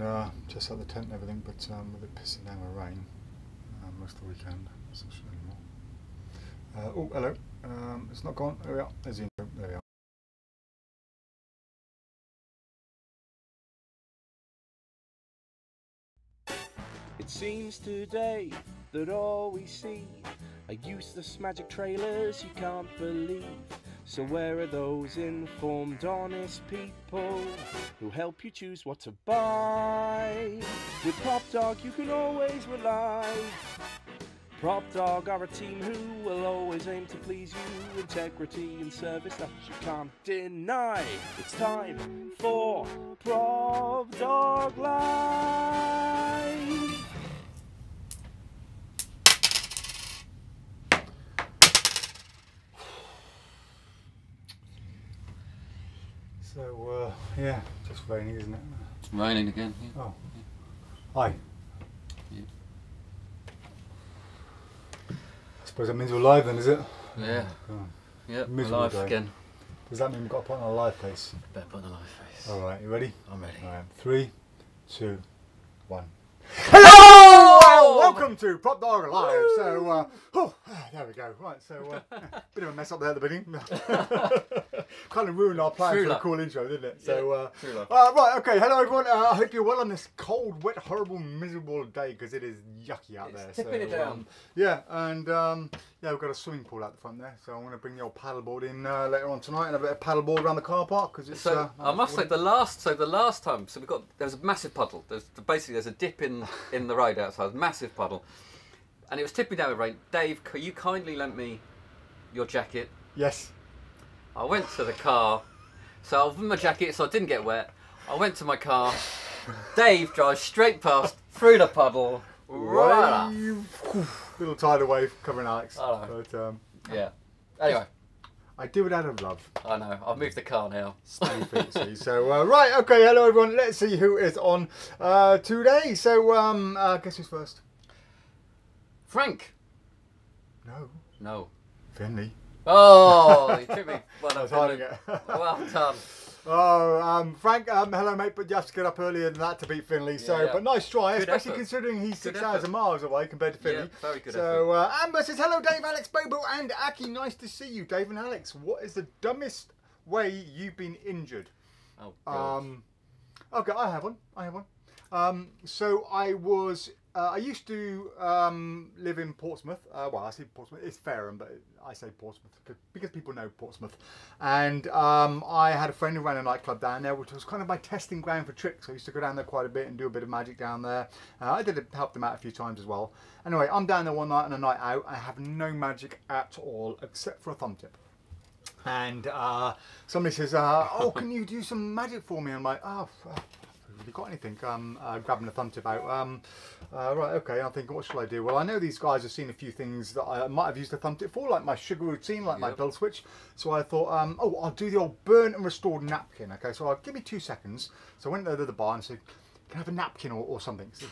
and just out the tent and everything, but with it pissing down with rain most of the weekend. It's not sure anymore. Oh, hello. It's not gone. There we are. There's the intro. There we are. It seems today that all we see are useless magic trailers you can't believe. So where are those informed, honest people who help you choose what to buy? With PropDog you can always rely. PropDog are a team who will always aim to please you. Integrity and service that you can't deny. It's time for PropDog Live! So, yeah, just raining, isn't it? It's raining again. Yeah. Oh. Yeah. Hi. Yeah. I suppose that means we're live then, is it? Yeah. Oh, Yeah, we're miserable live day. again. Does that mean we've got to put on a live face? Better put on a live face. Alright, you ready? I'm ready. Alright, 3, 2, 1. Hello! Welcome to PropDog Live. So, there we go. Right, so, bit of a mess up there at the beginning. Kind of ruined our plan for a cool intro, didn't it? So, right, okay. Hello, everyone. I hope you're well on this cold, wet, horrible, miserable day because it is yucky out there. Tipping it down. Yeah, and yeah, we've got a swimming pool out the front there, so I'm going to bring the old paddleboard in later on tonight and a bit of paddleboard around the car park because it's. So I must say the last time, so there was a massive puddle. There's a dip in the road outside, massive puddle, and it was tipping down with rain. Dave, you kindly lent me your jacket. Yes. I went to the car, so I was with my jacket, so I didn't get wet. I went to my car. Dave drives straight past through the puddle. Right. Little tidal wave covering Alex. I know. But, Yeah. Anyway. I do it out of love. I know. I've moved the car now. Stay fit, see. So, right, okay, hello everyone. Let's see who is on today. So, guess who's first? Frank. No. No. Finley. Oh, you took me. Well I was done. hiding it. Well done. Oh, Frank, hello mate, but you have to get up earlier than that to beat Finley. So, Yeah. But nice try, Good especially effort. considering he's Good 6 hours effort. miles away compared to Finley. Yeah, very good So, Amber says, hello Dave, Alex, Bobo and Aki. Nice to see you, Dave and Alex. What is the dumbest way you've been injured? Oh, God. Okay, I have one. So I used to live in Portsmouth. Well, I say Portsmouth, it's Fareham, but I say Portsmouth because people know Portsmouth. And I had a friend who ran a nightclub down there, which was kind of my testing ground for tricks. I used to go down there quite a bit and do a bit of magic down there. I did help them out a few times as well. Anyway, I'm down there one night on a night out. I have no magic at all except for a thumb tip. And somebody says, oh, can you do some magic for me? I'm like, oh, have you got anything? Grabbing a thumb tip out. Right, okay, I'm thinking, what shall I do? Well, I know these guys have seen a few things that I might have used a thumb tip for, like my sugar routine, like my bell switch. So I thought, oh, I'll do the old burnt and restored napkin. Okay, so give me 2 seconds. So I went to the bar and said, can I have a napkin or something? So,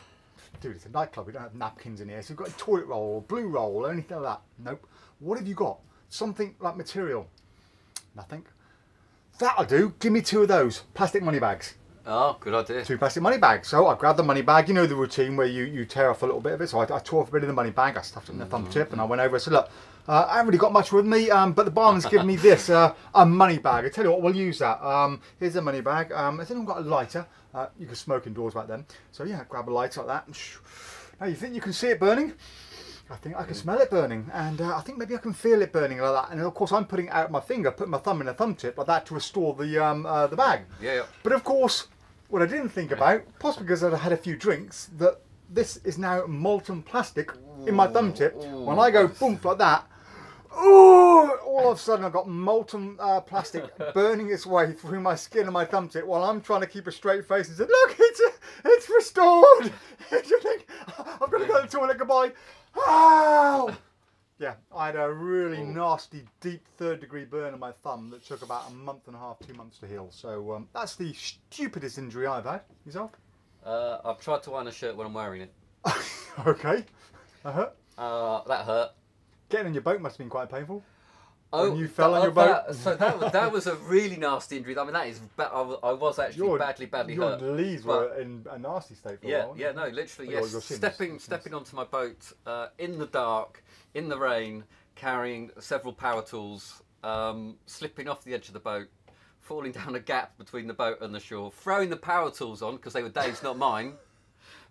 dude, it's a nightclub, we don't have napkins in here. So you've got a toilet roll or blue roll or anything like that. Nope. What have you got? Something like material. Nothing. That'll do. Give me 2 of those plastic money bags. Oh, good idea. 2 plastic money bags. So I grabbed the money bag. You know the routine where you tear off a little bit of it. So I tore off a bit of the money bag. I stuffed it in the thumb tip and I went over and said, look, I haven't really got much with me, but the barman's given me this, a money bag. I tell you what, we'll use that. Here's a money bag. Has anyone got a lighter? You can smoke indoors back then. So yeah, grab a lighter like that. Now you think you can see it burning? I think I can smell it burning, and I think maybe I can feel it burning like that. And of course, I'm putting out my finger, putting my thumb in a thumb tip like that to restore the bag. Yeah. But of course, what I didn't think about, possibly because I'd had a few drinks, that this is now molten plastic in my thumb tip. When I go boom like that, ooh, all of a sudden I've got molten plastic burning its way through my skin and my thumb tip while I'm trying to keep a straight face and say, look, it's restored. You think, I'm going to go to the toilet, goodbye. Ow! Yeah, I had a really nasty, deep 3rd-degree burn on my thumb that took about 1.5 months, 2 months to heal. So that's the stupidest injury I've had. Yourself? I've tried to iron a shirt when I'm wearing it. Okay. That hurt? That hurt. Getting on your boat must have been quite painful. when you fell on your boat? That was a really nasty injury. I mean, that is. I was actually badly hurt. Your knees were in a nasty state for a while. Yeah, no, literally, yes. Stepping onto my boat in the dark, in the rain, carrying several power tools, slipping off the edge of the boat, falling down a gap between the boat and the shore, throwing the power tools on because they were Dave's, not mine.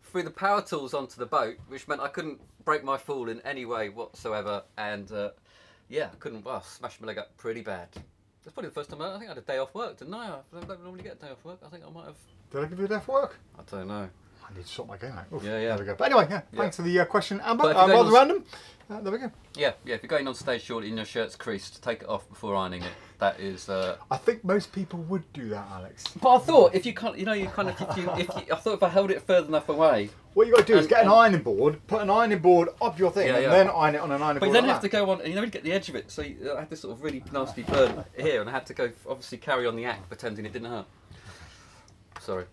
Threw the power tools onto the boat, which meant I couldn't break my fall in any way whatsoever, and yeah, I couldn't. Well, smashed my leg up pretty bad. That's probably the first time I think I had a day off work, didn't I? I don't normally get a day off work. I think I might have. Did I give you a day off work? I don't know. I need to sort my game out. Oof, yeah. There we go. But anyway, thanks for the question, Amber. But Rather random. There we go. Yeah. If you're going on stage shortly and your shirt's creased, take it off before ironing it. That is. I think most people would do that, Alex. But I thought if you can't, I thought if I held it further enough away. What you got to do is get an ironing board, put an ironing board up your thing, and then iron it on an ironing board. But you then have to go on, and you get the edge of it. So I had this sort of really nasty burn here, and I had to go obviously carry on the act, pretending it didn't hurt. Sorry.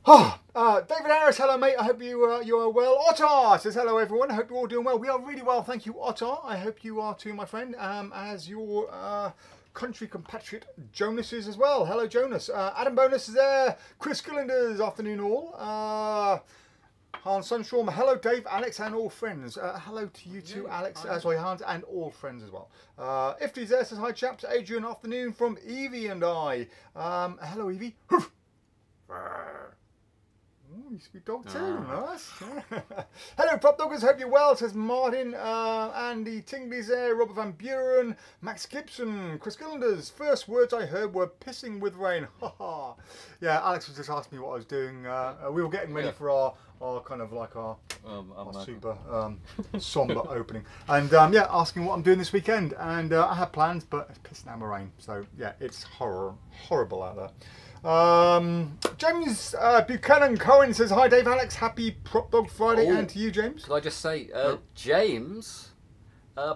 David Harris, hello mate, I hope you are well. Otter says hello everyone, I hope you're all doing well. We are really well, thank you Otter. I hope you are too, my friend, as your country compatriot Jonas is as well. Hello Jonas. Adam Bonus is there. Chris Gillenders, afternoon all. Hans Sunstrom, hello Dave, Alex and all friends. Hello to you too, Alex, sorry Hans, and all friends as well. Ifty's there, says hi chaps. Adrian, afternoon from Evie and I. Hello Evie. Oh, you speak dog too, nice. Hello PropDoggers, hope you're well, says Martin, Andy Tingley's there, Robert Van Buren, Max Gibson, Chris Gillenders. First words I heard were pissing with rain. Yeah, Alex was just asking me what I was doing. We were getting ready for our kind of like our super somber opening. And yeah, asking what I'm doing this weekend. And I had plans, but it's pissing down with rain. So yeah, it's horrible out there. James Buchanan Cohen says hi Dave, Alex, happy Prop Dog Friday. And to you James. Could I just say James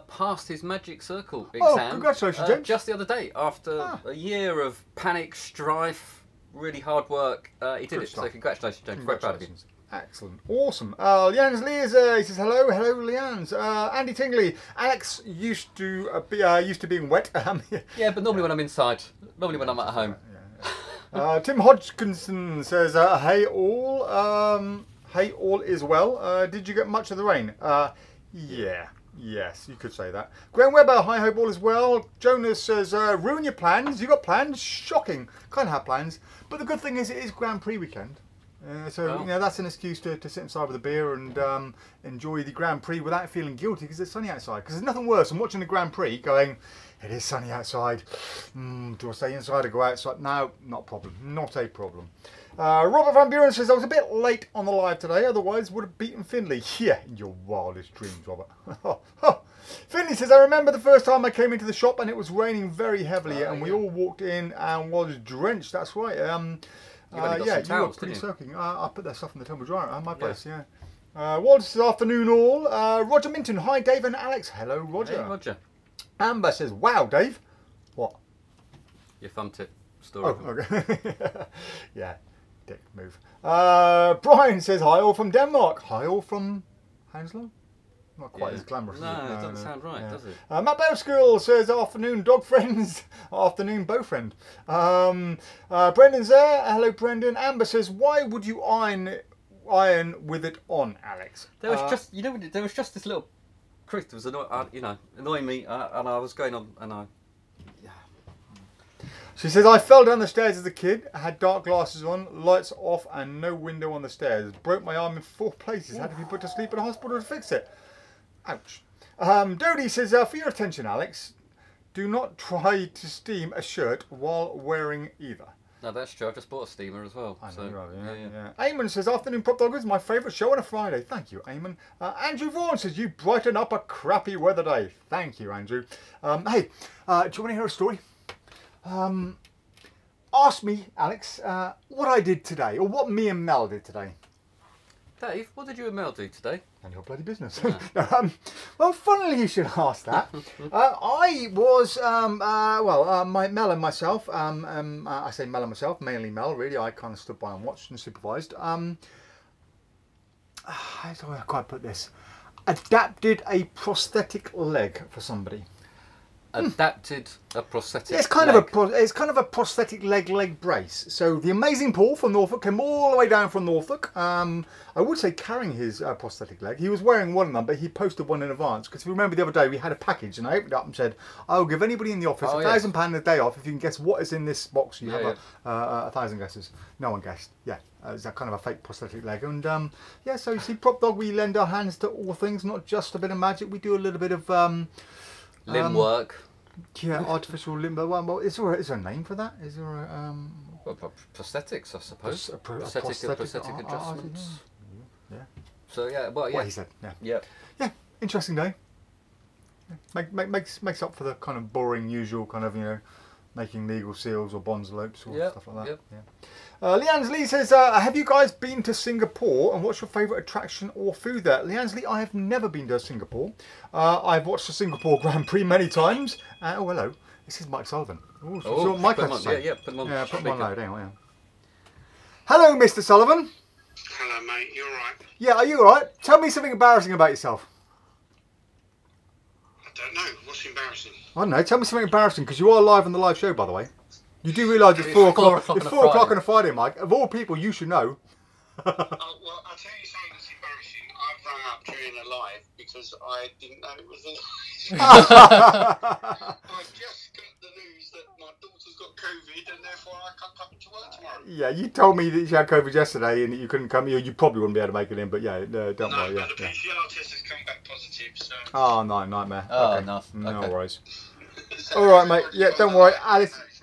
passed his Magic Circle exam. Congratulations James. Just the other day after a year of panic, strife, really hard work, he did it. So congratulations James, very proud of you. Excellent, awesome. Leanne's Lee is there. He says hello, Leanne's. Andy Tingley, Alex used to being wet. Yeah, but normally when I'm inside, normally when I'm at home. Tim Hodgkinson says, hey all is well. Did you get much of the rain? Yes, you could say that. Graham Webber, hi, hope all is well. Jonas says, ruin your plans. You got plans? Shocking. Can't have plans. But the good thing is it is Grand Prix weekend. So that's an excuse to sit inside with a beer and enjoy the Grand Prix without feeling guilty because it's sunny outside. Because there's nothing worse than watching the Grand Prix going, it is sunny outside. Do I stay inside or go outside? No, not a problem. Not a problem. Robert Van Buren says, I was a bit late on the live today, otherwise would have beaten Finley. Yeah, in your wildest dreams, Robert. Finley says, I remember the first time I came into the shop and it was raining very heavily and we all walked in and was drenched. That's right. You were pretty soaking. I put that stuff in the tumble dryer at my place, yeah. Walter's afternoon all. Roger Minton, hi Dave and Alex. Hello Roger. Hey Roger. Amber says, wow Dave. What? Your thumb tip story. Oh, okay. Yeah, dick move. Brian says, hi all from Denmark. Hi all from Hounslow? Not quite as glamorous as it? No, it doesn't sound right, does it? Matt Bowskill says, afternoon dog friends. Afternoon bow friend. Brendan's there. Hello Brendan. Amber says, why would you iron with it on, Alex? There was just, there was just this little crease that was annoying me, and I was going on, and She says, I fell down the stairs as a kid, had dark glasses on, lights off, and no window on the stairs. Broke my arm in 4 places. Had to be put to sleep in a hospital to fix it. Ouch. Dodie says, for your attention, Alex, do not try to steam a shirt while wearing either. No, that's true. I just bought a steamer as well. I know, yeah. Eamon says, afternoon Prop Doggers, my favourite show on a Friday. Thank you, Eamon. Andrew Vaughan says, you brighten up a crappy weather day. Thank you, Andrew. Hey, do you want to hear a story? Ask me, Alex, what I did today, or what me and Mel did today. Dave, what did you and Mel do today? None of your bloody business. Yeah. Well, funnily you should ask that. I was, my Mel and myself, I say Mel and myself, mainly Mel, really. I kind of stood by and watched and supervised. How do I quite put this? adapted a prosthetic leg for somebody. Adapted a prosthetic. It's kind leg. of a prosthetic leg brace. So the amazing Paul from Norfolk came all the way down from Norfolk. I would say carrying his prosthetic leg. He was wearing one of them, but he posted one in advance. Because if you remember the other day, we had a package, and I opened it up and said, "I'll give anybody in the office £1,000 a day off if you can guess what is in this box." You have 1,000 guesses. No one guessed. Yeah. It's that kind of a fake prosthetic leg. And yeah, so you see, PropDog, we lend our hands to all things, not just a bit of magic. We do a little bit of limb work. Yeah, artificial limb. Well, is there a name for that? Is there a prosthetics, I suppose. Prosthetic adjustments. Yeah. So yeah, well, yeah. What he said. Yeah. Yeah. Yeah. Interesting day. Makes up for the kind of boring, usual kind of, you know, making legal seals or bonslopes or stuff like that. Yep. Yeah. Leanne Lee says, have you guys been to Singapore, and what's your favourite attraction or food there? Leanne Lee, I have never been to Singapore. I've watched the Singapore Grand Prix many times. Oh, hello. This is Mike Sullivan. So Mike has to say. Yeah, put him on. Yeah, put him on loud. Hang on, yeah. Hello, Mr. Sullivan. Hello, mate. You alright? Yeah, are you alright? Tell me something embarrassing about yourself. I don't know. What's embarrassing? I don't know. Tell me something embarrassing, because you are live on the live show, by the way. You do realise it's 4 o'clock. It's 4 o'clock on a Friday, Mike. Of all people, you should know. Well, I'll tell you something that's embarrassing. I've rung up during a live because I didn't know it was a live. I've just got the news that my daughter's got COVID and therefore I can't come to work tomorrow. Yeah, you told me that you had COVID yesterday and that you couldn't come. You probably wouldn't be able to make it in, but yeah, don't worry. But the PCR test has come back positive, so... Oh, no, nightmare. Oh, okay. no. No worries. All right, mate. Yeah, don't worry.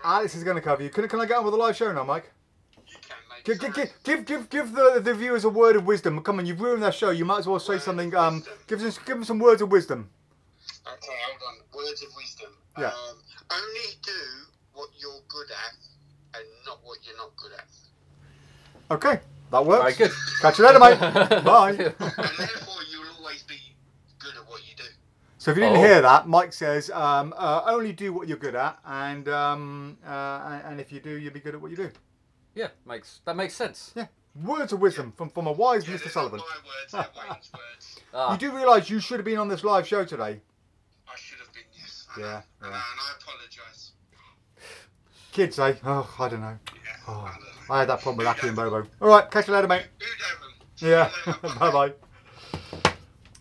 Alice is going to cover you. Can I get on with the live show now, Mike? You can, mate. Give the viewers a word of wisdom. Come on, you've ruined their show. You might as well say something. Give them some words of wisdom. Okay, hold on. Words of wisdom. Yeah. Only do what you're good at and not what you're not good at. Okay, that works. Very good. Catch you later, mate. Bye. And therefore you'll always be good at what you do. So if you didn't hear that, Mike says only do what you're good at, and if you do, you'll be good at what you do. Yeah, that makes sense. Yeah, words of wisdom from a wise Mr. Sullivan. My words, they're Wayne's words. You do realise you should have been on this live show today. I should have been, yes. Yeah. And I apologise. Kids, eh? Oh, I don't know. Yeah, Oh, I had that problem with Aki and Bobo. All right, catch you later, mate. Yeah, bye-bye.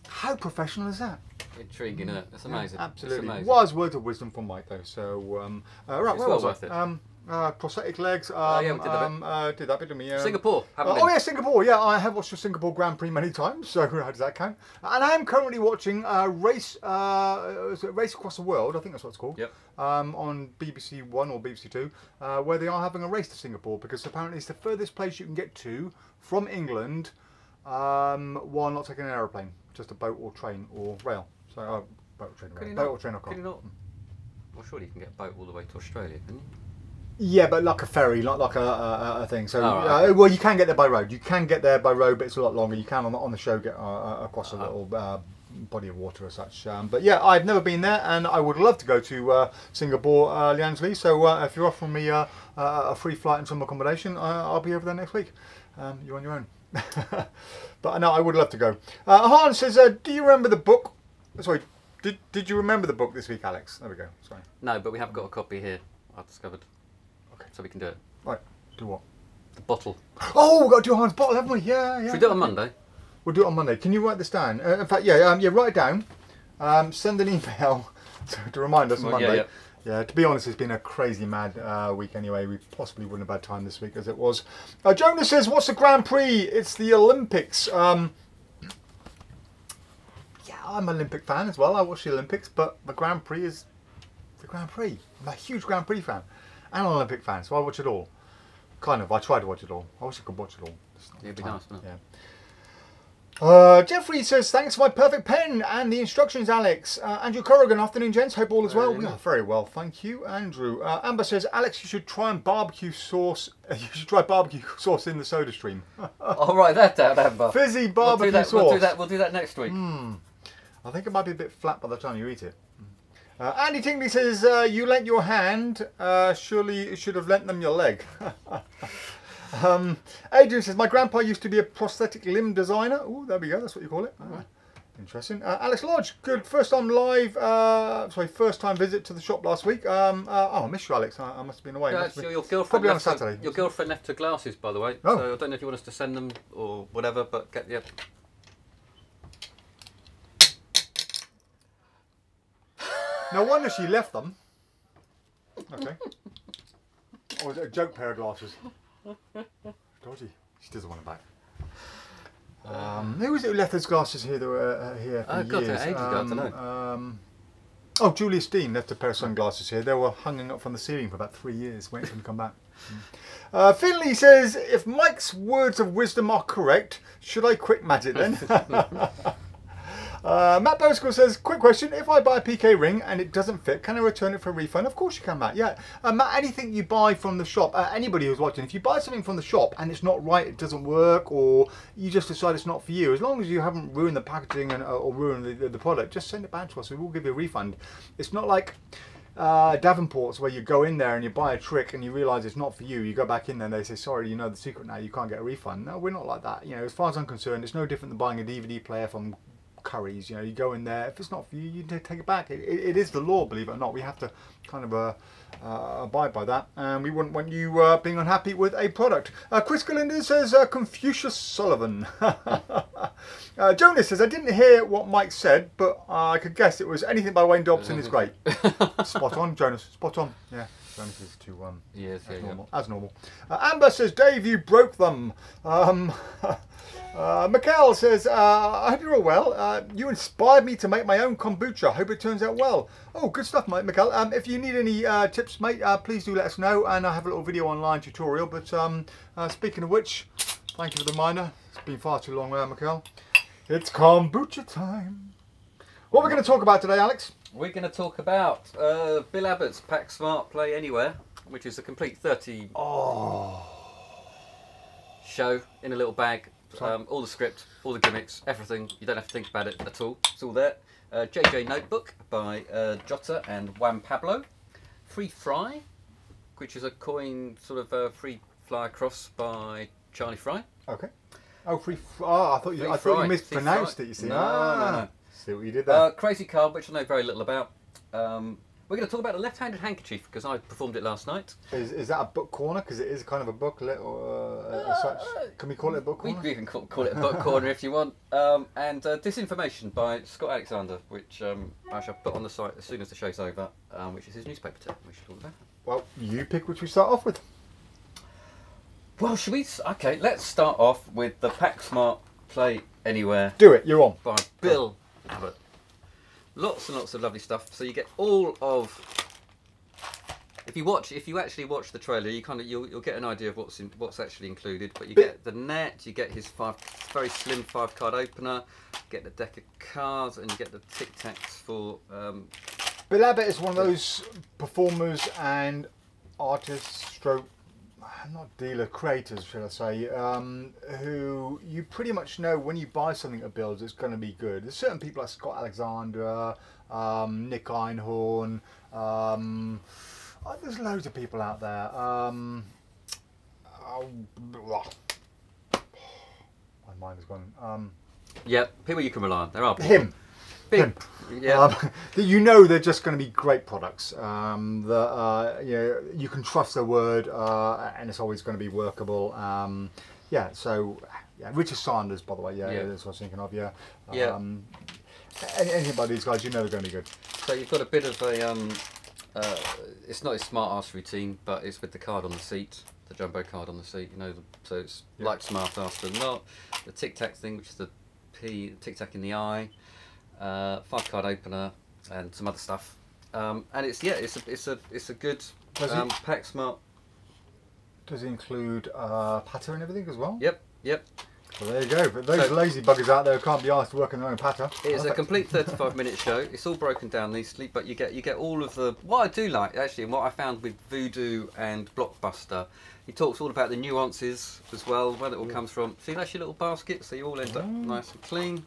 How professional is that? Intriguing, isn't it? That's amazing. Yeah, absolutely. It's amazing. Wise words of wisdom from Mike, though. So, right, where was worth I? Prosthetic legs. Yeah, we did that Did that bit of me. Singapore, haven't we? Oh yeah, Singapore. Yeah, I have watched the Singapore Grand Prix many times. So how does that count? And I am currently watching Race Across the World. I think that's what it's called. Yep. On BBC One or BBC Two, where they are having a race to Singapore because apparently it's the furthest place you can get to from England while not taking an aeroplane, just a boat or train or rail. So boat or train or car. Can you not? Well, surely you can get a boat all the way to Australia, can you? Yeah, but like a ferry, not like a thing. So, okay. well, you can get there by road. You can get there by road, but it's a lot longer. You can on the show get across a little body of water as such. But yeah, I've never been there, and I would love to go to Singapore, Leanne Lee. So if you're offering me a free flight and some accommodation, I'll be over there next week. You're on your own. But no, I would love to go. Hans says, do you remember the book? Sorry, did you remember the book this week, Alex? There we go. Sorry. No, but we have got a copy here. I've discovered. So we can do it. Right, do what? The bottle. Oh, we've got to do Hans' bottle, haven't we? Yeah. Should we do it on Monday? We'll do it on Monday. Can you write this down? In fact, write it down. Send an email to remind us on Monday. Yeah, to be honest, it's been a crazy mad week anyway. We possibly wouldn't have had time this week as it was. Jonas says, what's the Grand Prix? It's the Olympics. Yeah, I'm an Olympic fan as well. I watch the Olympics, but the Grand Prix is the Grand Prix. I'm a huge Grand Prix fan. And an Olympic fan, so I watch it all. Kind of, I try to watch it all. I wish I could watch it all. It'd be nice, wouldn't it? Yeah. Jeffrey says, thanks for my perfect pen and the instructions, Alex. Andrew Corrigan, afternoon, gents. Hope all is well. We are very well, thank you, Andrew. Amber says, Alex, you should try barbecue sauce. You should try barbecue sauce in the soda stream. I'll write that down, Amber. Fizzy barbecue sauce. We'll do that next week. I think it might be a bit flat by the time you eat it. Andy Tingley says, you lent your hand, surely you should have lent them your leg. Adrian says, my grandpa used to be a prosthetic limb designer. Oh, there we go, that's what you call it. Interesting. Alex Lodge, good first time live. First time visit to the shop last week. I missed you, Alex. I must have been away. Yeah, Must have been- your girlfriend probably on a left her- Saturday. Your girlfriend left her glasses, by the way. Oh. So I don't know if you want us to send them or whatever, but get yeah. No wonder she left them. Okay. Or was it a joke pair of glasses? Dodgy. She doesn't want them back. Who was it who left those glasses here? That were here for God, years. ages ago, I don't know. Oh, Julius Dean left a pair of sunglasses here. They were hanging up from the ceiling for about 3 years, waiting for them to come back. Finley says, if Mike's words of wisdom are correct, should I quit Magic then? Matt Bosco says, quick question, if I buy a PK ring and it doesn't fit, can I return it for a refund? Of course you can, Matt. Yeah, Matt, anything you buy from the shop, anybody who's watching, if you buy something from the shop and it's not right, it doesn't work, or you just decide it's not for you, as long as you haven't ruined the packaging and, or ruined the product, just send it back to us. We will give you a refund. It's not like Davenport's where you go in there and you buy a trick and you realise it's not for you. You go back in there and they say, sorry, you know the secret now, you can't get a refund. No, we're not like that. You know, as far as I'm concerned, it's no different than buying a DVD player from Curry's. You know, you go in there, if it's not for you, you take it back. It is the law, believe it or not. We have to kind of abide by that, and we wouldn't want you being unhappy with a product. Chris Galindo says, Confucius Sullivan. Jonas says, I didn't hear what Mike said, but I could guess it was anything by Wayne Dobson is great. Spot on, Jonas, spot on. Yeah, Jonas is too Yes, as yeah, normal. As normal. Amber says, Dave, you broke them. Mikhail says, I hope you're all well. You inspired me to make my own kombucha. Hope it turns out well. Oh, good stuff, mate, Mikhail. If you need any tips, mate, please do let us know. And I have a little video online tutorial. But speaking of which, thank you for the reminder. It's been far too long, Mikhail. It's kombucha time. What are we going to talk about today, Alex? We're going to talk about Bill Abbott's Pack Smart Play Anywhere, which is a complete 30 show in a little bag. All the script, all the gimmicks, everything. You don't have to think about it at all. It's all there. JJ Notebook by Jota and Juan Pablo. Free Fry, which is a coin sort of free fly across by Charlie Fry. Okay. Oh, I thought you mispronounced it. You see? No. See what you did there. Crazy Card, which I know very little about. We're going to talk about the left-handed handkerchief because I performed it last night. Is that a book corner? Because it is kind of a booklet or as such. Can we call it a book corner? We can call it a book corner if you want. And Disinformation by Scott Alexander, which I shall put on the site as soon as the show's over, which is his newspaper tip. We should talk about. Well, you pick which we start off with. Well, should we? Okay, let's start off with the Pack Smart Play Anywhere. Do it. You're on. By Bill Abbott. Lots and lots of lovely stuff. So you get all of. If you actually watch the trailer, you'll get an idea of what's actually included. But you get the net, you get his very slim 5-card opener, you get the deck of cards, and you get the Tic Tacs for. Bill Abbott is one of those performers and artists, not dealer, creators, shall I say, who you pretty much know when you buy something at Bill's it's going to be good. There's certain people like Scott Alexander, Nick Einhorn, there's loads of people out there. My mind has gone. Yeah, people you can rely on. There are people. Him. Yeah. You know they're just going to be great products. You can trust their word, and it's always going to be workable. Richard Sanders, by the way. Yeah, that's what I was thinking of. Yeah. Anything by these guys, you know they're going to be good. So you've got a bit of a. It's not a smart ass routine, but it's with the card on the seat, the jumbo card on the seat. You know, so it's like smart ass but not. The Tic Tac thing, which is the Tic Tac in the eye. 5-card opener and some other stuff, and it's a good Pack Smart. Does it include patter and everything as well? Yep. Well, there you go. But those lazy buggers out there who can't be asked to work on their own patter. It's a complete 35-minute show. It's all broken down nicely, but you get all of the. What I do like actually, and what I found with Voodoo and Blockbuster, he talks all about the nuances as well, where it all comes from. See, that's your little basket, so you all end up nice and clean.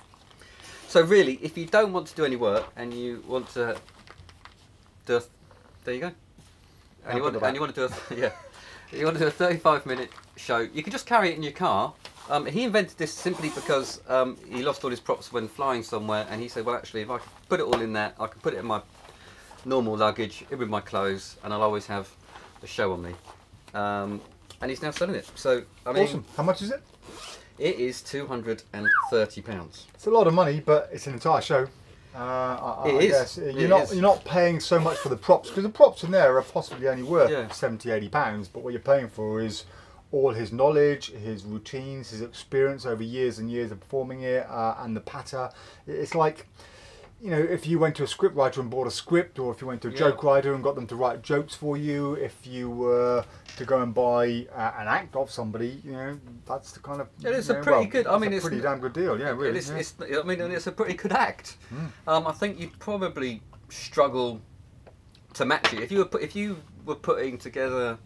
So really, if you don't want to do any work and you want to do there you go. And you want to do a 35-minute show, you can just carry it in your car He invented this simply because he lost all his props when flying somewhere, and he said, well, actually, if I could put it all in there, I can put it in my normal luggage, in with my clothes, and I'll always have the show on me. And he's now selling it. So, I mean, Awesome. How much is it? it is £230. It's a lot of money, but it's an entire show. It is. Guess. It You're is. not paying so much for the props, because the props in there are possibly only worth Yeah. 70, 80 pounds, but what you're paying for is all his knowledge, his routines, his experience over years and years of performing it, and the patter. It's like, you know, if you went to a script writer and bought a script, or if you went to a joke writer and got them to write jokes for you, if you were to go and buy an act of somebody, you know, that's the kind of... It is a pretty good... I mean, it's a pretty damn good deal, yeah, really. It is, I mean, it's a pretty good act. I think you'd probably struggle to match it. If you were putting together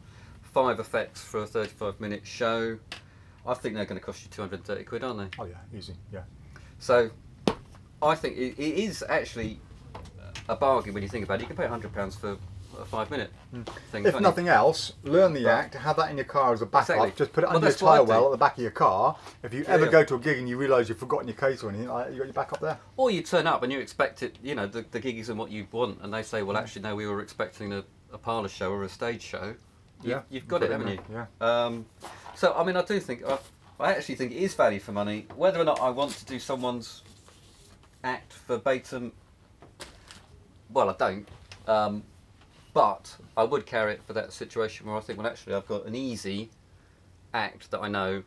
5 effects for a 35-minute show, I think they're going to cost you 230 quid, aren't they? Oh yeah, easy, yeah. So I think it is actually a bargain when you think about it. You can pay £100 for a 5-minute thing. If nothing else, learn the act, have that in your car as a backup. Exactly. Just put it Well, under your that's what I tyre do. well at the back of your car. If you ever yeah. go to a gig and you realise you've forgotten your case or anything, you got your backup there. Or you turn up and you expect it, you know, the gig isn't what you want, and they say, well, actually, no, we were expecting a parlour show or a stage show. You've got it, haven't you? Yeah. So, I mean, I do think, I actually think it is value for money. Whether or not I want to do someone's act verbatim, well, I don't. But I would carry it for that situation where I think, well, actually, I've got an easy act that I know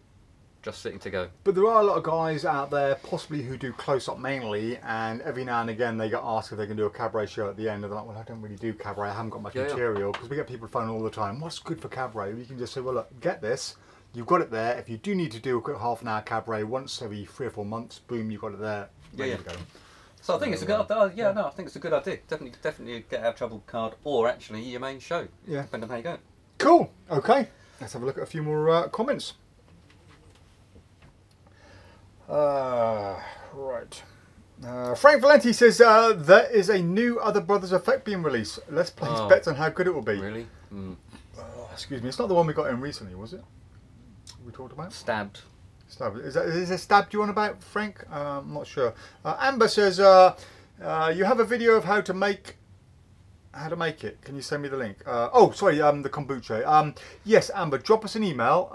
just sitting to go. But there are a lot of guys out there, possibly who do close-up mainly, and every now and again they get asked if they can do a cabaret show at the end, and they're like, well, I don't really do cabaret, I haven't got much material, because we get people phoning all the time, what's good for cabaret? You can just say, well, look, get this, you've got it there. If you do need to do a quick half-an-hour cabaret once every 3 or 4 months, boom, you've got it there, ready to go. So I think it's a good. No, I think it's a good idea. Definitely get out of trouble card, or actually your main show. Yeah. Depending on how you go. Cool. Okay. Let's have a look at a few more comments. Right. Frank Valenti says there is a new Other Brothers effect being released. Let's place bets on how good it will be. Really? Excuse me. It's not the one we got in recently, was it? We talked about Stabbed. Stab. Is it stabbed you on about, Frank? I'm not sure. Amber says you have a video of how to make it. Can you send me the link? Oh, sorry, the kombucha. Yes, Amber, drop us an email.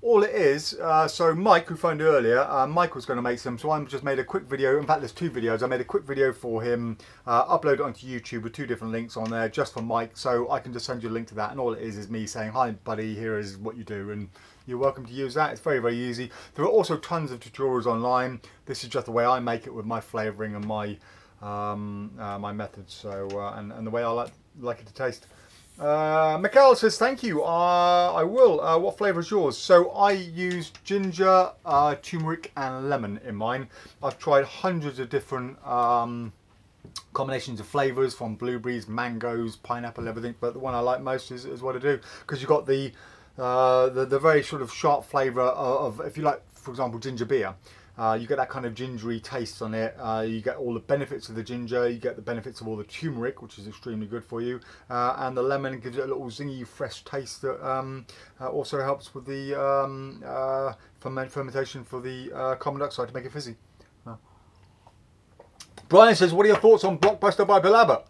All it is, so Mike, who phoned earlier, Mike was going to make some, so I just made a quick video. In fact, there's 2 videos. I made a quick video for him, upload it onto YouTube with 2 different links on there, just for Mike, so I can just send you a link to that, and all it is me saying, hi, buddy, here is what you do, and you're welcome to use that. It's very, very easy. There are also tons of tutorials online. This is just the way I make it with my flavouring and my my methods, so and the way I like it to taste. Mikhail says thank you. I will. What flavour is yours? So I use ginger, turmeric and lemon in mine. I've tried hundreds of different combinations of flavours, from blueberries, mangoes, pineapple, everything, but the one I like most is what I do, because you've got the very sort of sharp flavour of, if you like, for example, ginger beer. You get that kind of gingery taste on it. You get all the benefits of the ginger. You get the benefits of all the turmeric, which is extremely good for you. And the lemon gives it a little zingy, fresh taste that also helps with the fermentation for the carbon dioxide to make it fizzy. Brian says, what are your thoughts on Blockbuster by Bill Abbott?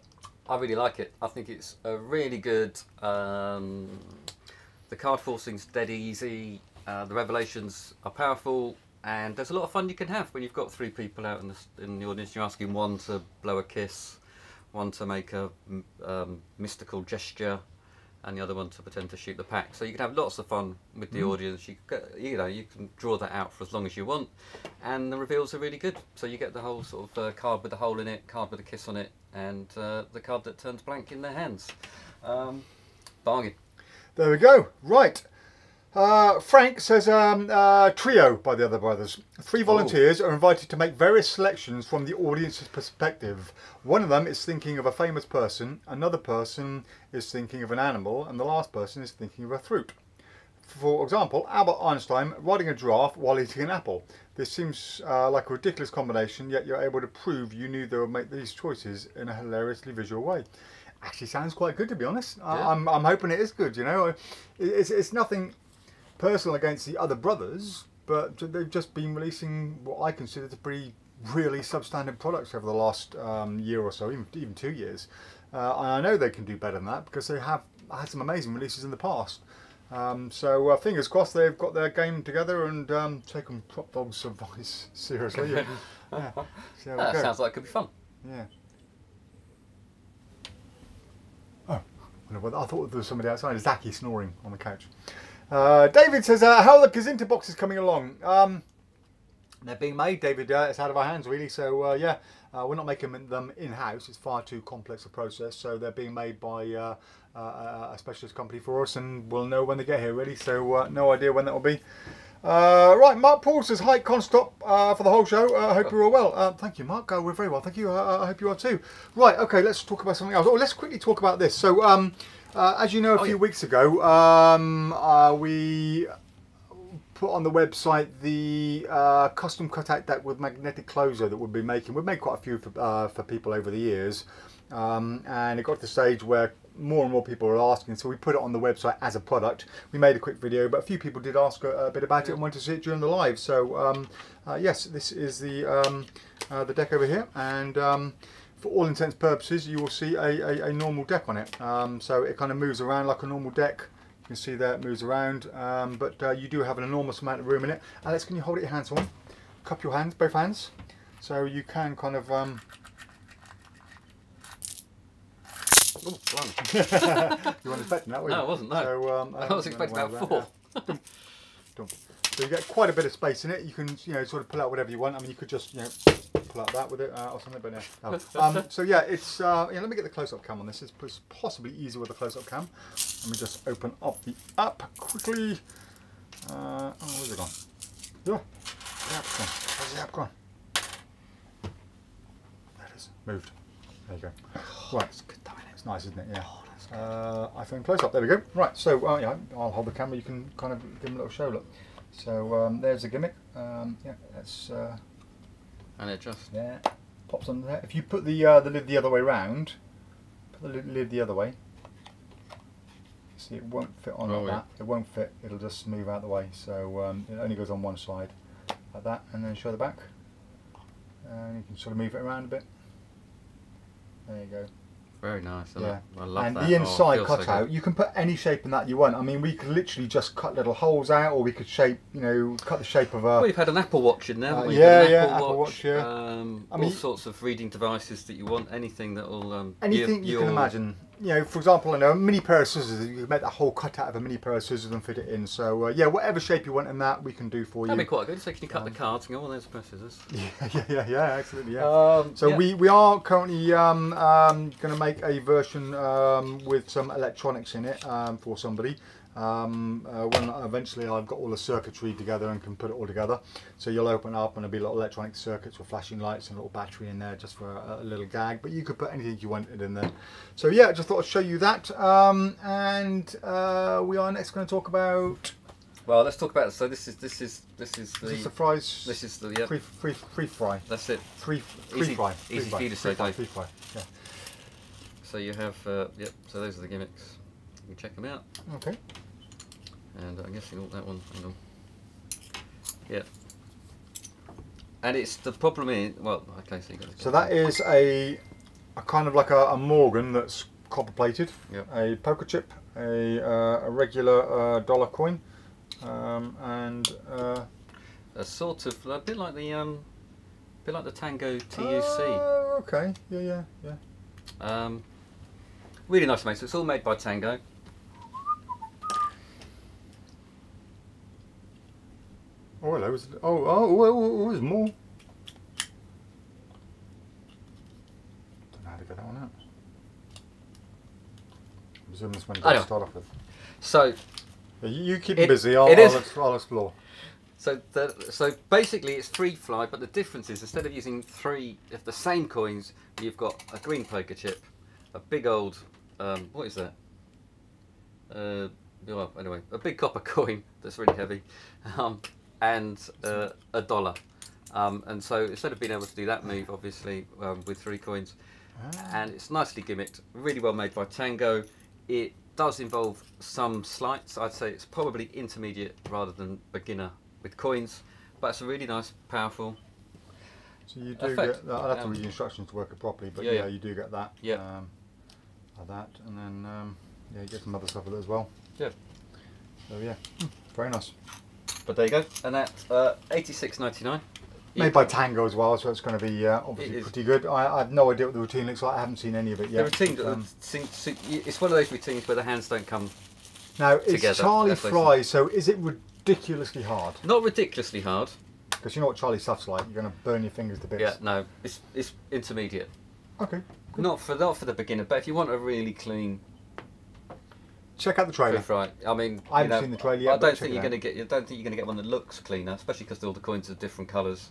I really like it. I think it's a really good. The card forcing's dead easy. The revelations are powerful. And there's a lot of fun you can have when you've got 3 people out in the audience. You're asking one to blow a kiss, one to make a mystical gesture, and the other one to pretend to shoot the pack. So you can have lots of fun with the audience. You can draw that out for as long as you want, and the reveals are really good. So you get the whole sort of card with a hole in it, card with a kiss on it, and the card that turns blank in their hands. Bargain. There we go. Right. Frank says trio by the Other Brothers. 3 volunteers are invited to make various selections from the audience's perspective. One of them is thinking of a famous person, another person is thinking of an animal, and the last person is thinking of a fruit. For example, Albert Einstein riding a giraffe while eating an apple. This seems like a ridiculous combination, yet you're able to prove you knew they would make these choices in a hilariously visual way. Actually sounds quite good, to be honest. Yeah. I'm hoping it is good, you know. It's nothing personal against the Other Brothers. but they've just been releasing what I consider to be really substandard products over the last year or so, even 2 years. And I know they can do better than that because they have had some amazing releases in the past. So fingers crossed they've got their game together and taken PropDog's advice seriously. Yeah. So That sounds like it could be fun. Yeah. Oh, I thought there was somebody outside. Zaki snoring on the couch. David says, how are the Gazinta boxes coming along? They're being made, David. It's out of our hands, really. So, yeah, we're not making them in-house. It's far too complex a process. So they're being made by a specialist company for us, and we'll know when they get here, really. So no idea when that will be. Right, Mark Paul says, hi, Constop, for the whole show. I hope you're all well. Thank you, Mark. We're very well. Thank you. I hope you are too. Right, okay, let's talk about something else. Oh, let's quickly talk about this. So, as you know, a few weeks ago, we put on the website the custom cutout deck with magnetic closer that we'll be making. We've made quite a few for people over the years, and it got to the stage where more and more people are asking, so we put it on the website as a product. We made a quick video, but a few people did ask a bit about it and wanted to see it during the live. So yes, this is the deck over here, and for all intents and purposes you will see a normal deck on it. So it kind of moves around like a normal deck. You can see there it moves around, but you do have an enormous amount of room in it. Alex, can you hold it your hands on? Cup your hands, both hands, so you can kind of Oh, blimey. you weren't expecting that, were you? No, I wasn't, no. So, I was expecting about 4. So you get quite a bit of space in it. You can, sort of pull out whatever you want. I mean, you could just, pull out that with it or something, but no. So yeah, it's, let me get the close-up cam on this. It's possibly easier with the close-up cam. Let me just open up the app quickly. Oh, where's it gone? Yeah, the app's gone. Where's the app gone? There it is. Moved. There you go. Right. It's nice, isn't it? Yeah. Oh, iPhone close-up. There we go. Right. So yeah, I'll hold the camera. You can kind of give them a little show look. So there's the gimmick. Yeah, that's. And it just. Yeah. Pops under there. If you put the lid the other way round, put the lid the other way. See, it won't fit on like that. It won't fit. It'll just move out the way. So it only goes on one side, like that, and then show the back. And you can sort of move it around a bit. There you go. Very nice. Yeah. I love and that. the inside so cutout, you can put any shape in that you want. I mean, we could literally just cut little holes out, or we could shape, cut the shape of a. Well, you've had an Apple Watch in there, haven't we? Apple Watch. Yeah. All sorts of reading devices that you want. Anything that will. Anything you can imagine. For example, I know a mini pair of scissors. You can make that whole cutout of a mini pair of scissors and fit it in. So yeah, whatever shape you want in that, we can do for you. That'd be quite good. So can you cut the cards and go, there's a pair of scissors. Yeah, absolutely. Yeah. We are currently going to make a version with some electronics in it for somebody. When eventually I've got all the circuitry together and can put it all together. So you'll open up and there'll be little electronic circuits with flashing lights and a little battery in there just for a little gag. But you could put anything you wanted in there. So yeah, just thought I'd show you that. And we are next going to talk about. Well, let's talk about it. So this is the fries. This is the free fry. That's it. Free fry. Easy for you to say, Dave. Free fry. Yeah. So you have yep. So those are the gimmicks. You can check them out. Okay. And I'm guessing that one. Hang on. Yeah. And it's the problem is okay. So you got. So that is a kind of like a Morgan that's copper plated. Yep. A poker chip, a regular dollar coin, and a sort of a bit like the Tango TUC. Okay. Yeah. Really nice to make. So it's all made by Tango. Oh hello. Oh, there's more. Don't know how to get that one out. I'm assuming this one you to start off with. So you keep it busy. I'll explore. So basically it's free fly, but the difference is instead of using 3 of the same coins, you've got a green poker chip, a big old what is that? Anyway, a big copper coin that's really heavy, and a dollar. And so instead of being able to do that move, obviously with 3 coins, and it's nicely gimmicked, really well made by Tango. It does involve some slights. I'd say it's probably intermediate rather than beginner with coins, but it's a really nice, powerful. So you do effect. get that. I'll have to read the instructions to work it properly, but Yeah, yeah, yeah. you do get that. Yeah. Like that, and then yeah, you get some other stuff with it as well. Yeah. So yeah, very nice. But there you go, and that's $86.99. Made by Tango as well, so it's going to be obviously pretty good. I have no idea what the routine looks like. I haven't seen any of it yet. The routine, but, it's one of those routines where the hands don't come now it's together. Charlie Fry, so is it ridiculously hard? Not ridiculously hard. Because you know what Charlie stuff's like. You're going to burn your fingers to bits. Yeah, no, it's intermediate. Okay. Good. Not for the beginner, but if you want a really clean. Check out the trailer. Right. I mean, I haven't seen the trailer yet. I don't think you're going to get. I don't think you're going to get one that looks cleaner, especially because all the coins are different colours.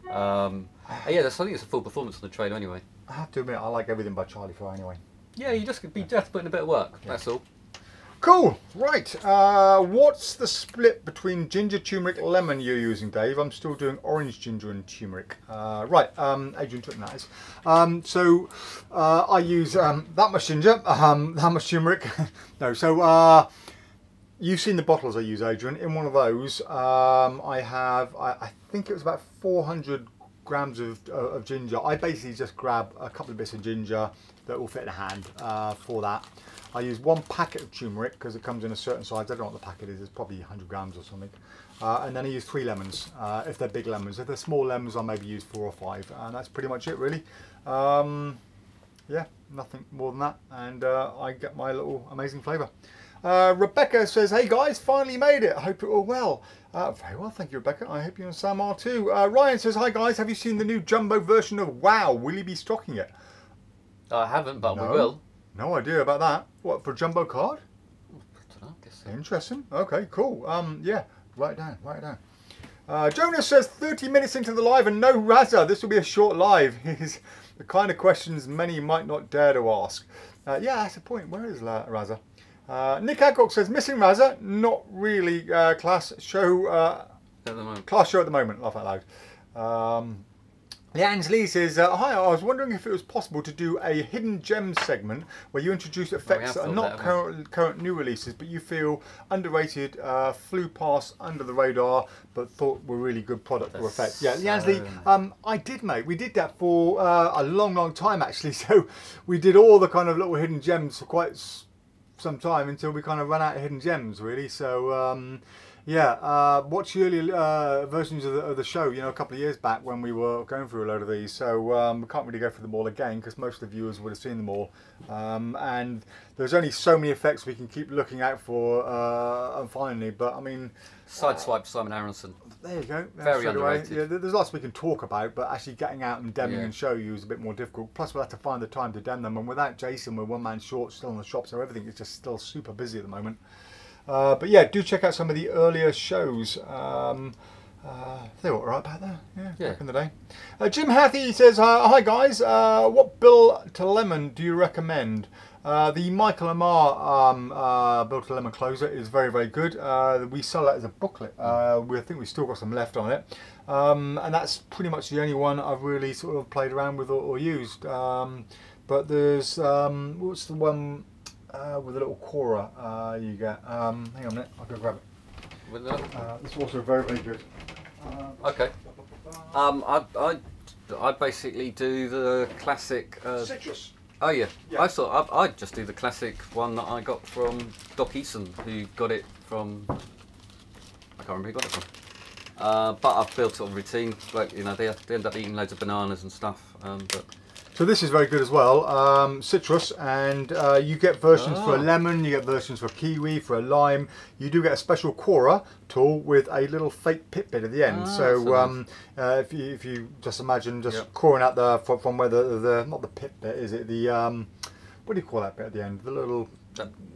Yeah, I think it's a full performance on the trailer anyway. I have to admit, I like everything by Charlie Fry anyway. Yeah, you just have to put in a bit of work. Yeah. That's all. Cool. Right. What's the split between ginger, turmeric, lemon you're using, Dave? I'm still doing orange, ginger, and turmeric. Right. Adrian took that is. So I use that much ginger, that much turmeric. No. So you've seen the bottles I use, Adrian. In one of those, I have. I think it was about 400 grams of ginger. I basically just grab a couple of bits of ginger that will fit in a hand for that. I use 1 packet of turmeric because it comes in a certain size. I don't know what the packet is. It's probably 100 grams or something. And then I use 3 lemons if they're big lemons. If they're small lemons, I'll maybe use 4 or 5. And that's pretty much it, really. Yeah, nothing more than that. And I get my little amazing flavour. Rebecca says, hey guys, finally made it. I hope you're all well. Very well, thank you, Rebecca. I hope you and Sam are too. Ryan says, hi guys, have you seen the new jumbo version of WoW? Will you be stocking it? I haven't, but No. we will. No idea about that. What, for a jumbo card? I don't know, I guess so. Interesting. Okay, cool. Yeah, write it down, write it down. Jonas says 30 minutes into the live and no Razza. This will be a short live. He's the kind of questions many might not dare to ask. Yeah, that's the point. Where is Razza? Nick Adcock says missing Razza. Not really class show. At the moment. Class show at the moment. Laugh out loud. Leanne Lee says, hi, I was wondering if it was possible to do a hidden gems segment where you introduce effects that are not current new releases, but you feel underrated, flew past under the radar, but thought were really good product or effects. Yeah, Leanne Lee, I did, mate. We did that for a long time, actually. So we did all the kind of little hidden gems for quite some time until we kind of ran out of hidden gems, really. So, yeah, watch the early versions of the show, you know, a couple of years back when we were going through a load of these. So we can't really go through them all again because most of the viewers would have seen them all. And there's only so many effects we can keep looking out for and finding. But I mean, Sideswipe Simon Aronson. there you go. Very underrated. Yeah, there's lots we can talk about, but actually getting out and demming and show you is a bit more difficult. Plus, we'll have to find the time to dem them. And without Jason, we're one man short still in the shop, so everything is just still super busy at the moment. But yeah, do check out some of the earlier shows. They were alright back there, yeah, back in the day. Jim Hathy says, hi guys, what bill to lemon do you recommend? The Michael Amar bill to lemon closer is very good. We sell that as a booklet. I think we've still got some left on it. And that's pretty much the only one I've really sort of played around with or used. But there's, what's the one with a little Cora you get? Hang on a minute, I'll go grab it. This is also very good. Okay. I basically do the classic. Citrus. Oh yeah. I thought I'd just do the classic one that I got from Doc Eason, who got it from. I can't remember who got it from. But I've built sort of routine. Like, you know, they end up eating loads of bananas and stuff. But so this is very good as well, citrus, and you get versions for a lemon, you get versions for kiwi, for a lime. You do get a special Cora tool with a little fake pit bit at the end. So if you just imagine just coring out from where the not the pit bit, is it the what do you call that bit at the end? The little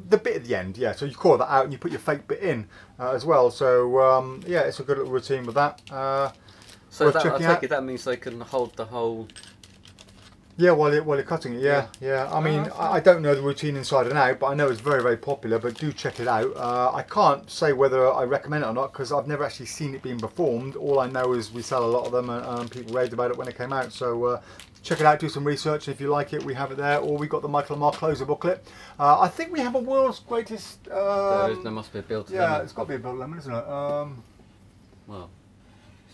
the bit at the end, yeah. So you core that out and you put your fake bit in as well. So yeah, it's a good little routine with that. So that, I take it that means they can hold the whole. Yeah, while you're cutting it, yeah. I mean, I don't know the routine inside and out, but I know it's very popular. But do check it out. I can't say whether I recommend it or not because I've never actually seen it being performed. All I know is we sell a lot of them, and people raved about it when it came out. So check it out, do some research. If you like it, we have it there. Or we got the Michael Amar closer booklet. I think we have a world's greatest. There must be a build to lemon. Yeah, it's got to be a build lemon, isn't it? Well,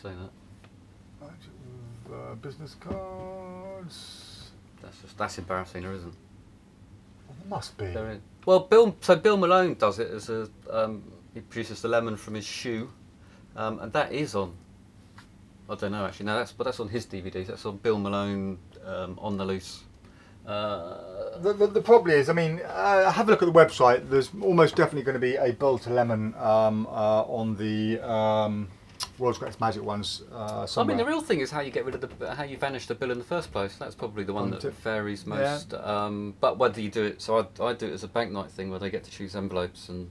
say that. Business cards. That's embarrassing, or isn't? Well, there must be. There is. Well, Bill Malone does it as a. He produces the lemon from his shoe, and that is on. I don't know actually. No, that's on his DVDs. That's on Bill Malone on the loose. The problem is, I mean, have a look at the website. There's almost definitely going to be a bill to lemon on the World's Greatest Magic ones somewhere. I mean, the real thing is how you get rid of how you vanish the bill in the first place. That's probably the one that varies most. Yeah. But whether you do it, so I do it as a bank night thing where they get to choose envelopes and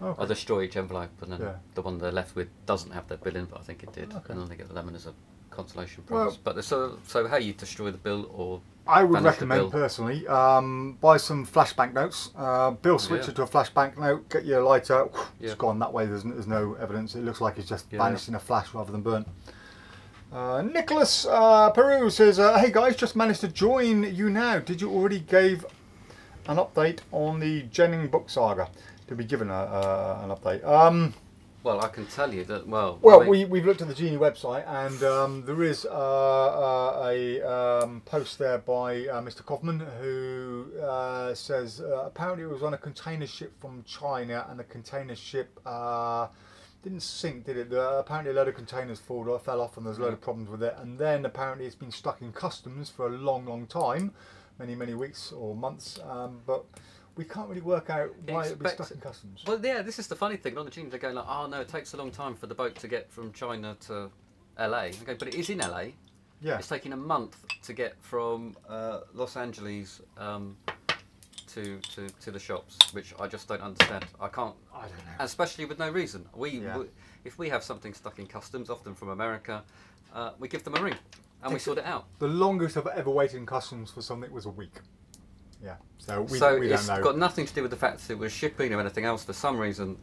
I destroy each envelope, and then the one they're left with doesn't have their bill in, but I think it did, and then they get the lemon as a consolation prize. Well, but so how you destroy the bill or I would recommend personally buy some flash banknotes. Bill switch it to a flash banknote. Get your lighter. It's gone that way. There's no evidence. It looks like it's just vanished in a flash rather than burnt. Nicholas Peru says, "Hey guys, just managed to join you now. Did you already give an update on the Jennings book saga? Did we give an update?" Well, I can tell you that. Well, I mean, we've looked at the Genie website, and there is a post there by Mr. Kaufman who says apparently it was on a container ship from China, and the container ship didn't sink, did it? Apparently a load of containers fell off, and there's a load of problems with it. And then apparently it's been stuck in customs for a long time, many weeks or months, but we can't really work out why it would be stuck in customs. Well, yeah, this is the funny thing. On the Genie, they're going like, oh no, it takes a long time for the boat to get from China to LA. Okay, but it is in LA. Yeah. It's taking a month to get from Los Angeles to the shops, which I just don't understand. I don't know. Especially with no reason. If we have something stuck in customs, often from America, we give them a ring and we sort it out. The longest I've ever waited in customs for something was a week. Yeah, so we don't know. It's got nothing to do with the fact that it was shipping or anything else. For some reason,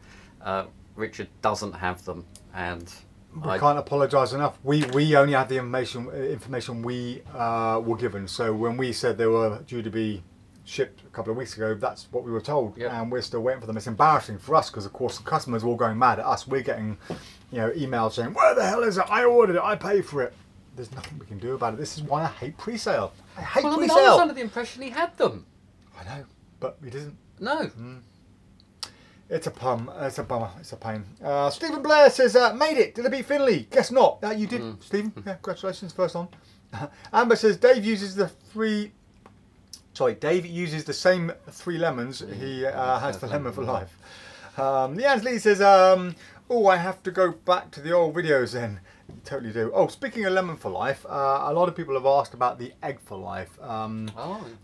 Richard doesn't have them, and we can't apologise enough. We only had the information we were given. So when we said they were due to be shipped a couple of weeks ago, that's what we were told, and we're still waiting for them. It's embarrassing for us because, of course, the customers are all going mad at us. We're getting, emails saying, "Where the hell is it? I ordered it. I paid for it." There's nothing we can do about it. This is why I hate pre-sale. I hate pre-sale. I was under the impression he had them. I know, but he doesn't. No. It's a bummer. It's a pain. Stephen Blair says, "Made it. Did I beat Finley? Guess not." You did, Stephen. Yeah, congratulations, first on. Amber says Dave uses the same 3 lemons he has for Lemon for Life. Leanne Lee says, "Oh, I have to go back to the old videos then." Totally do. Oh, speaking of Lemon for Life, a lot of people have asked about the Egg for Life.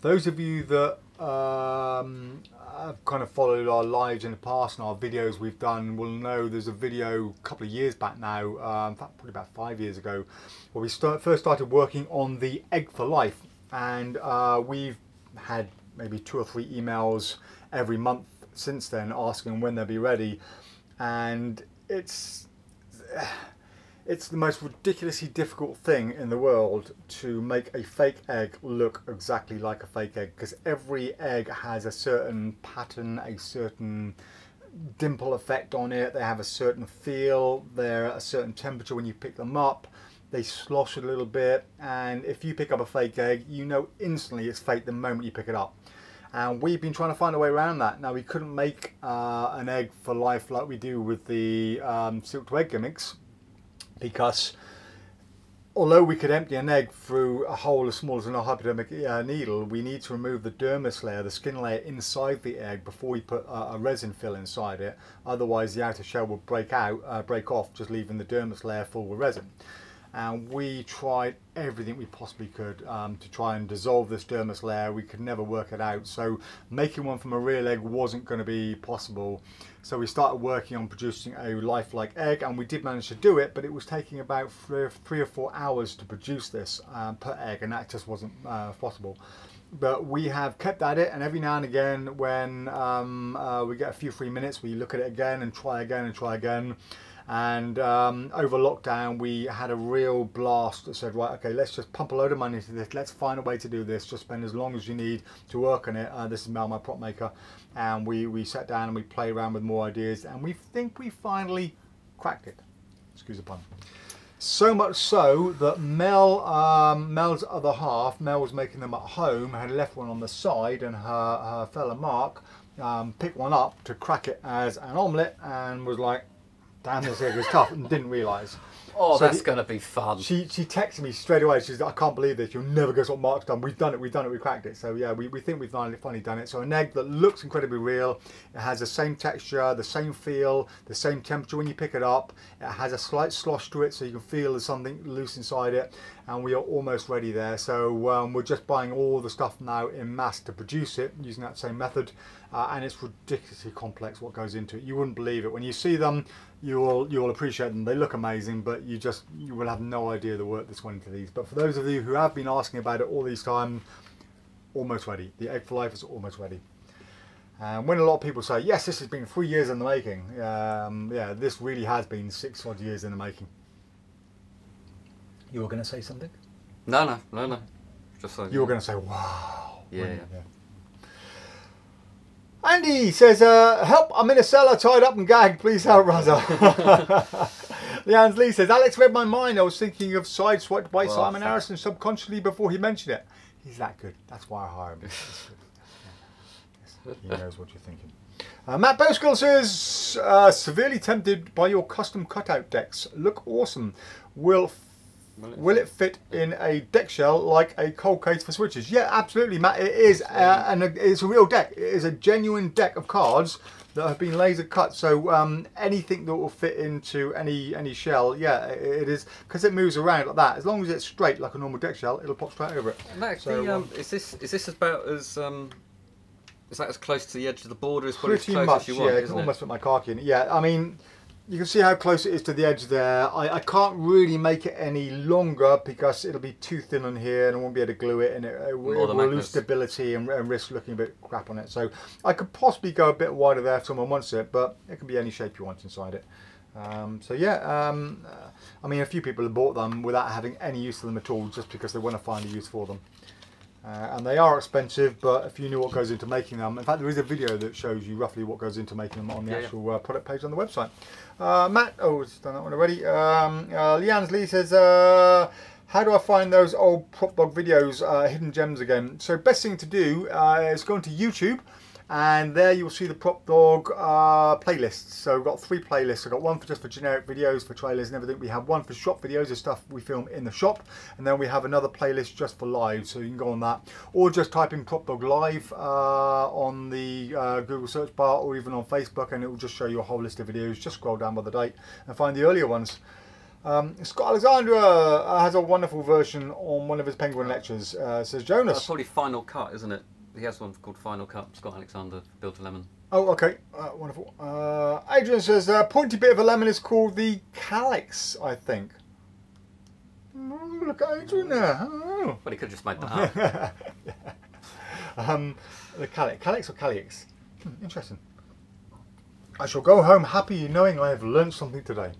Those of you that have kind of followed our lives in the past and our videos we've done will know there's a video a couple of years back now, in fact probably about 5 years ago, where we first started working on the Egg for Life, and we've had maybe 2 or 3 emails every month since then asking when they'll be ready, and it's the most ridiculously difficult thing in the world to make a fake egg look exactly like a fake egg, because every egg has a certain pattern, a certain dimple effect on it. They have a certain feel, they're at a certain temperature when you pick them up, they slosh a little bit, and if you pick up a fake egg, you know instantly it's fake the moment you pick it up. And we've been trying to find a way around that. Now, we couldn't make an Egg for Life like we do with the silk to egg gimmicks, because although we could empty an egg through a hole as small as an hypodermic needle, we need to remove the dermis layer, the skin layer inside the egg, before we put a resin fill inside it. Otherwise the outer shell will break off, just leaving the dermis layer full with resin. And we tried everything we possibly could to try and dissolve this dermis layer. We could never work it out, so making one from a real egg wasn't going to be possible. So we started working on producing a lifelike egg, and we did manage to do it, but it was taking about 3 or 4 hours to produce this per egg, and that just wasn't possible. But we have kept at it, and every now and again when we get a few free minutes, we look at it again and try again and try again. And over lockdown we had a real blast that said, right, okay, let's just pump a load of money into this, let's find a way to do this, just spend as long as you need to work on it. This is Mel, my prop maker, and we sat down and we played around with more ideas, and we think we finally cracked it. excuse the pun. So much so that Mel's other half, Mel was making them at home, had left one on the side, and her fella Mark picked one up to crack it as an omelette and was like, damn, this egg is tough, and didn't realise. Oh, So that's going to be fun. She texted me straight away. She's like, I can't believe this. You'll never guess what Mark's done. We've done it. We cracked it. So yeah, we think we've finally done it. So an egg that looks incredibly real. It has the same texture, the same feel, the same temperature when you pick it up. It has a slight slosh to it, so you can feel there's something loose inside it. And we are almost ready there. So we're just buying all the stuff now in mass to produce it using that same method. And it's ridiculously complex what goes into it. You wouldn't believe it when you see them. You'll appreciate them. They look amazing, but you will have no idea the work that's went into these. But for those of you who have been asking about it all these time, almost ready. The egg for life is almost ready. And when a lot of people say, yes, this has been 3 years in the making, yeah, this really has been 6 odd years in the making. You were going to say something? No. Just so you were going to say, wow. Yeah. Andy says, help, I'm in a cellar tied up and gagged. Please help, Raza. Leanne Lee says, Alex read my mind. I was thinking of Sideswiped by Simon Harrison subconsciously before he mentioned it. He's that good. That's why I hired him. Yes, he knows what you're thinking. Matt Boskill says, severely tempted by your custom cutout decks. Look awesome. Will it fit in a deck shell like a cold case for switches? Yeah, absolutely, Matt. It is, and it's a real deck. It is a genuine deck of cards that have been laser cut. So anything that will fit into any shell, yeah, it is, because it moves around like that. As long as it's straight like a normal deck shell, it'll pop straight over it. Max, So, is this about as is that as close to the edge of the border as probably as pretty close much, as you want? yeah. I Isn't can it? almost put my car key in it. Yeah, I mean, you can see how close it is to the edge there. I can't really make it any longer because it'll be too thin on here and I won't be able to glue it, and it will lose stability and risk looking a bit crap on it. So I could possibly go a bit wider there if someone wants it, but it can be any shape you want inside it. So yeah, I mean, a few people have bought them without having any use for them at all, just because they want to find a use for them. And they are expensive, but if you knew what goes into making them, in fact there is a video that shows you roughly what goes into making them on the actual product page on the website. Matt, it's done that one already. Leanne Lee says, how do I find those old PropDog videos, hidden gems again? So best thing to do is go into YouTube, and there you'll see the PropDog playlists. So we've got 3 playlists. We've got one just for generic videos, for trailers and everything. We have one for shop videos, the stuff we film in the shop, and then we have another playlist just for live, so you can go on that, or just type in PropDog Live on the Google search bar, or even on Facebook, and it will just show you a whole list of videos. Just scroll down by the date and find the earlier ones. Scott Alexandra has a wonderful version on one of his Penguin lectures. Says Jonas. That's probably Final Cut, isn't it? He has one called Final Cut. Scott Alexander, Built a Lemon. Oh, okay. Wonderful. Adrian says, pointy bit of a lemon is called the calyx, I think. Oh, look at Adrian there. Oh. Well, he could have just made that up. The calyx or calyx? Interesting. I shall go home happy knowing I have learned something today.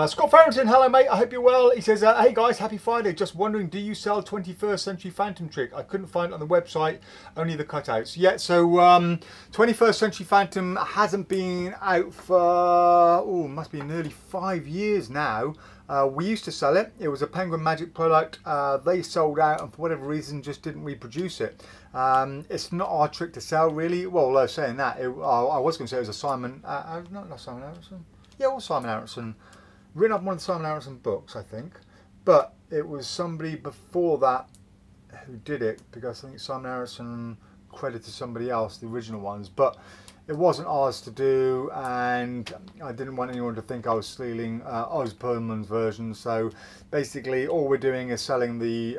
Scott Farrington, hello mate, I hope you're well. He says, hey guys, happy Friday. Just wondering, do you sell 21st Century Phantom Trick? I couldn't find it on the website, only the cutouts. Yeah, so 21st Century Phantom hasn't been out for, must be nearly 5 years now. We used to sell it. It was a Penguin Magic product. They sold out and for whatever reason just didn't reproduce it. It's not our trick to sell really. Well, saying that, I was going to say it was a Simon, not Simon Harrison. Yeah, it was Simon Harrison. Written up in one of the Simon Harrison books, I think, but it was somebody before that who did it, because I think Simon Harrison credited somebody else, the original ones, but it wasn't ours to do, and I didn't want anyone to think I was stealing Oz Perlman's version. So basically all we're doing is selling the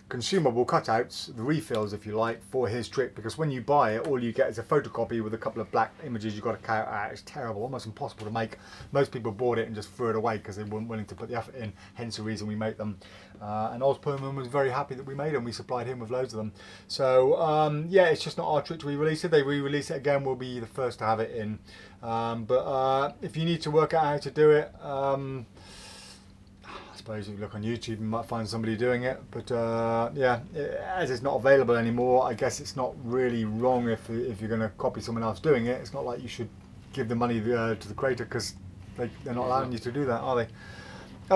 consumable cutouts, the refills if you like, for his trick, because when you buy it all you get is a photocopy with a couple of black images you've got to cut out. It's terrible, almost impossible to make. Most people bought it and just threw it away because they weren't willing to put the effort in, hence the reason we make them. And Oz Perlman was very happy that we made them. We supplied him with loads of them. So yeah, it's just not our trick to re-release it. They re-release it again, we'll be the first to have it in. But if you need to work out how to do it, I suppose if you look on YouTube you might find somebody doing it, but yeah, as it's not available anymore, I guess it's not really wrong if you're going to copy someone else doing it. It's not like you should give the money to the creator, because They're not allowing you to do that, are they?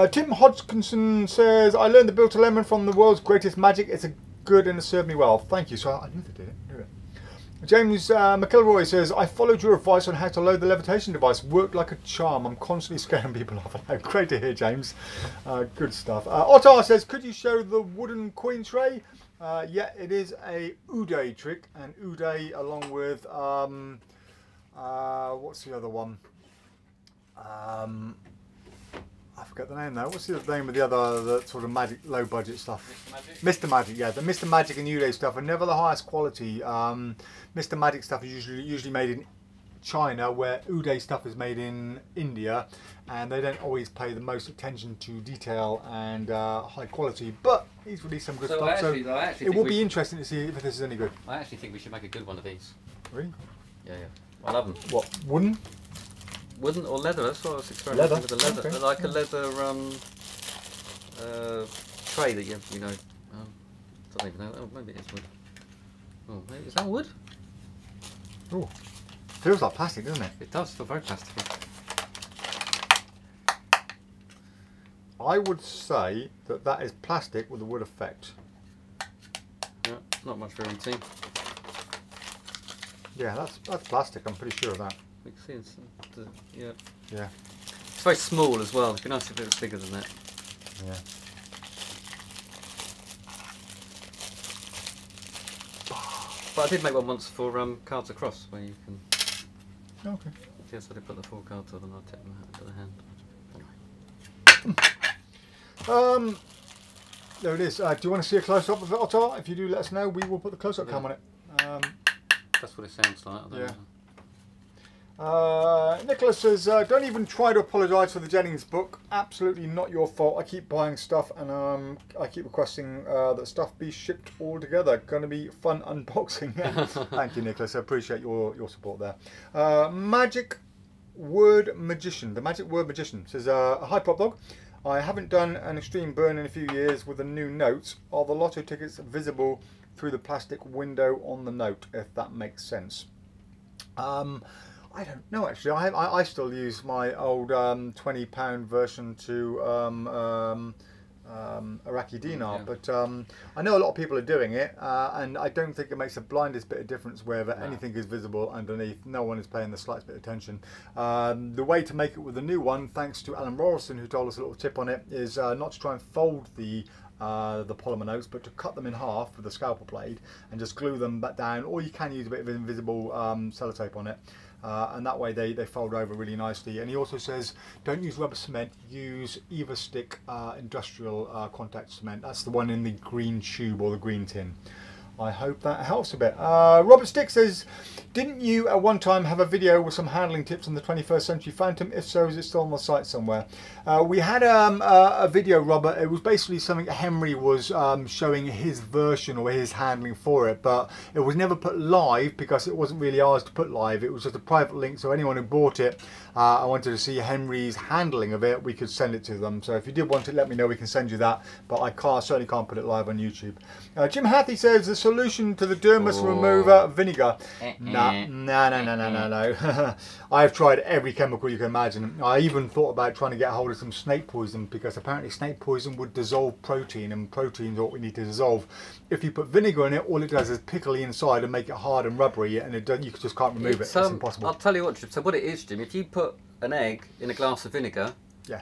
Tim Hodgkinson says, I learned the Built a Lemon from the world's greatest magic. It's a good and it served me well. Thank you. So I knew they did it. James McElroy says, I followed your advice on how to load the levitation device. Worked like a charm. I'm constantly scaring people off. Great to hear, James. Good stuff. Ottar says, could you show the wooden coin tray? Yeah, it is a Uday trick. And Uday along with, what's the other one? I forget the name now. What's the name of the other sort of magic, low budget stuff? Mr. Magic, yeah. The Mr. Magic and Uday stuff are never the highest quality. Mr. Magic stuff is usually made in China, where Uday stuff is made in India, and they don't always pay the most attention to detail and high quality. But he's released some good stuff, so it will be interesting to see if this is any good. I actually think we should make a good one of these. Really? Yeah, yeah. I love them. What, wooden? Wooden or leather? That's what I was experimenting with the leather. Okay. Like a leather tray that you know. I don't even know. Oh, maybe it is wood. Oh, maybe is that wood? Oh, feels like plastic, doesn't it? It does feel very plasticky. I would say that that is plastic with a wood effect. Yeah, not much variety. Yeah, that's plastic. I'm pretty sure of that. We can see it's, yeah. Yeah. It's very small as well. It'd be nice if it was bigger than that. Yeah. But I did make one once for cards across, where you can. Okay. Yes, I did put the 4 cards on and I'll take them out into the hand. There it is. Do you want to see a close-up of it, Ottar? If you do, let us know. We will put the close-up cam on it. That's what it sounds like. I don't know. Nicholas says, don't even try to apologise for the Jennings book. Absolutely not your fault. I keep buying stuff and I keep requesting that stuff be shipped all together. Going to be fun unboxing. Thank you, Nicholas. I appreciate your support there. Magic Word Magician. The Magic Word Magician says, hi PropDog. I haven't done an extreme burn in a few years with the new notes. Are the lotto tickets visible through the plastic window on the note, if that makes sense? I don't know actually. I still use my old £20 version to Iraqi dinar, but I know a lot of people are doing it, and I don't think it makes the blindest bit of difference whether anything is visible underneath. No one is paying the slightest bit of attention. The way to make it with the new one, thanks to Alan Rorson, who told us a little tip on it, is not to try and fold the polymer notes, but to cut them in half with a scalpel blade and just glue them back down, or you can use a bit of invisible sellotape on it. And that way they fold over really nicely. And he also says don't use rubber cement, use Everstick industrial contact cement. That's the one in the green tube or the green tin. I hope that helps a bit. Robert Stick says, didn't you at one time have a video with some handling tips on the 21st Century Phantom? If so, is it still on the site somewhere? We had a video, Robert. It was basically something Henry was showing his version or his handling for it, but it was never put live because it wasn't really ours to put live. It was just a private link, so anyone who bought it, I wanted to see Henry's handling of it, we could send it to them. So if you did want it, let me know, we can send you that, but I certainly can't put it live on YouTube. Jim Hathy says the solution to the dermis remover, vinegar. No. I've tried every chemical you can imagine. I even thought about trying to get a hold of some snake poison, because apparently snake poison would dissolve protein, and protein is what we need to dissolve. If you put vinegar in it, all it does is pickle the inside and make it hard and rubbery, and you just can't remove it. It's impossible. I'll tell you what, Jim. So what it is, Jim, if you put an egg in a glass of vinegar,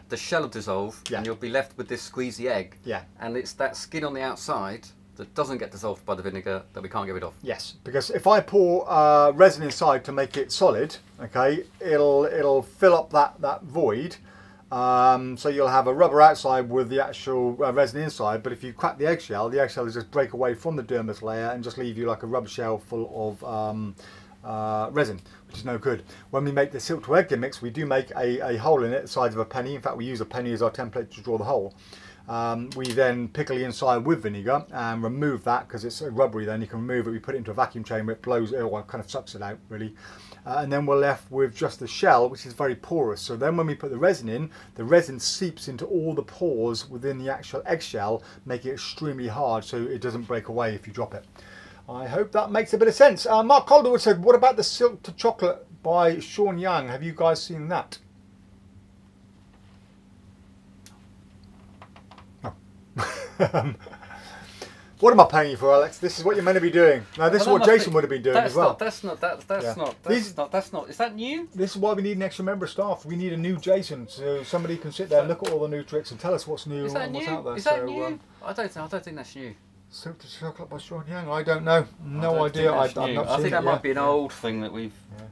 the shell will dissolve, and you'll be left with this squeezy egg. And it's that skin on the outside that doesn't get dissolved by the vinegar that we can't get rid of. Yes, because if I pour resin inside to make it solid, okay, it'll fill up that void. So you'll have a rubber outside with the actual resin inside, but if you crack the eggshell will just break away from the dermis layer and just leave you like a rubber shell full of resin, which is no good. When we make the silk to egg mix, we do make a hole in it the size of a penny. In fact, we use a penny as our template to draw the hole. We then pickle the inside with vinegar and remove that because it's rubbery. Then you can remove it. We put it into a vacuum chamber, it blows it, or kind of sucks it out really, and then we're left with just the shell, which is very porous. So then when we put the resin in, the resin seeps into all the pores within the actual eggshell, making it extremely hard so it doesn't break away if you drop it. I hope that makes a bit of sense. Mark Calderwood said, what about the Silk to Chocolate by Sean Young? Have you guys seen that? What am I paying you for, Alex? This is what you're meant to be doing. Now, this is what Jason would have been doing as well. That's not. Is that new? This is why we need an extra member of staff. We need a new Jason, so somebody can sit there and look at all the new tricks and tell us what's new and what's out there. Is that new? I don't think that's new. Soup to Chocolate by Sean Young. I don't know. No idea. I think that might be an old thing that we've. Yeah.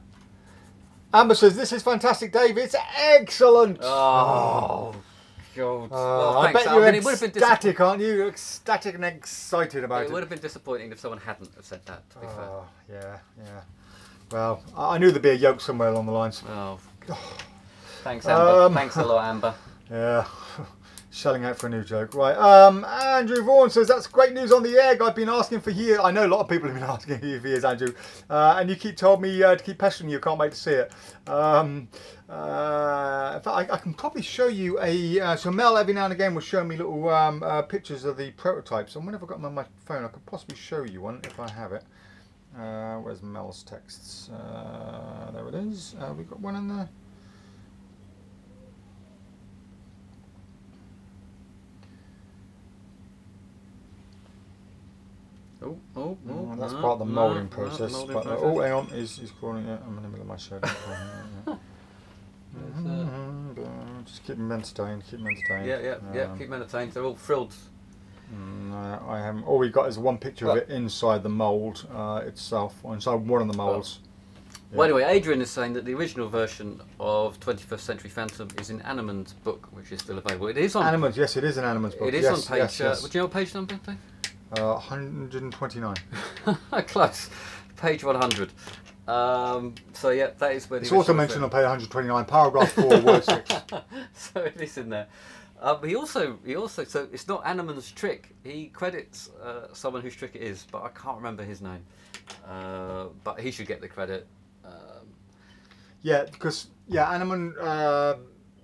Amber says, "This is fantastic, Dave. It's excellent." Oh. God. Well, I thanks. bet you're it would have been ecstatic, aren't you? You're ecstatic and excited about it. It would have been disappointing if someone hadn't have said that, to be fair. Yeah, yeah. Well, I knew there'd be a yoke somewhere along the lines. Oh. Thanks, Amber. Thanks a lot, Amber. Yeah. Shelling out for a new joke. Right. Andrew Vaughan says, "That's great news on the egg. I've been asking for years." I know a lot of people have been asking you for years, Andrew. And you keep told me to keep pestering you. Can't wait to see it. In fact, I can probably show you a... so Mel every now and again will show me little pictures of the prototypes. And whenever I've got them on my phone, I could possibly show you one if I have it. Where's Mel's texts? There it is. We've got one in there. Oh, that's part of the moulding process. Oh, hang on, he's calling it. I'm in the middle of my show. Just keep them entertained. Keep them entertained. Yeah. Keep them entertained. They're all frilled. No, I haven't. All we got is one picture of it inside the mould itself, or inside one of the moulds. Well, anyway, Adrian is saying that the original version of 21st Century Phantom is in Animan's book, which is still available. It is on. Animan's, yes, it is in Animan's book. It is on page. Yes. Do you know what page number, Dave? 129. Close. Page 100. So yeah, that is where it's also mentioned on page 129, paragraph 4, word 6. So it is in there. He also, so it's not Animan's trick. He credits someone whose trick it is, but I can't remember his name. But he should get the credit. Yeah, because Animan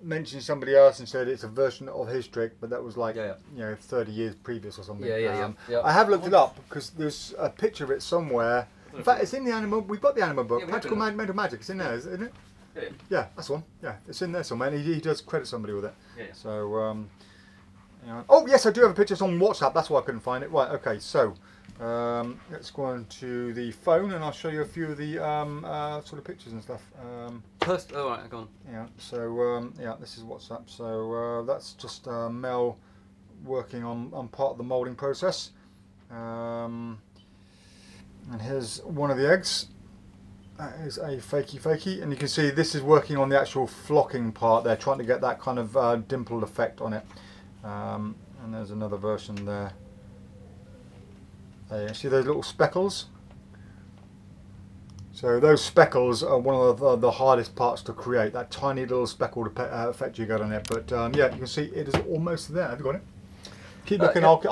mentioned somebody else and said it's a version of his trick, but that was like 30 years previous or something. Yeah. I have looked it up because there's a picture of it somewhere. In fact, it's in the Animal. We've got the Animal book, Practical Mental Magic. It's in there, isn't it? Yeah, that's the one. Yeah, it's in there somewhere, and he does credit somebody with it. Yeah. So, oh yes, I do have a picture. It's on WhatsApp. That's why I couldn't find it. Right. Okay. So, let's go on to the phone, and I'll show you a few of the sort of pictures and stuff. Oh, right, go on. Yeah. So, this is WhatsApp. So that's just Mel working on part of the moulding process. And here's one of the eggs. That is a fakey, and you can see this is working on the actual flocking part. They're trying to get that kind of dimpled effect on it. And there's another version there. See those little speckles? So those speckles are one of the hardest parts to create. That tiny little speckled effect you got on it. But yeah, you can see it is almost there. Have you got it? Keep looking. I'll keep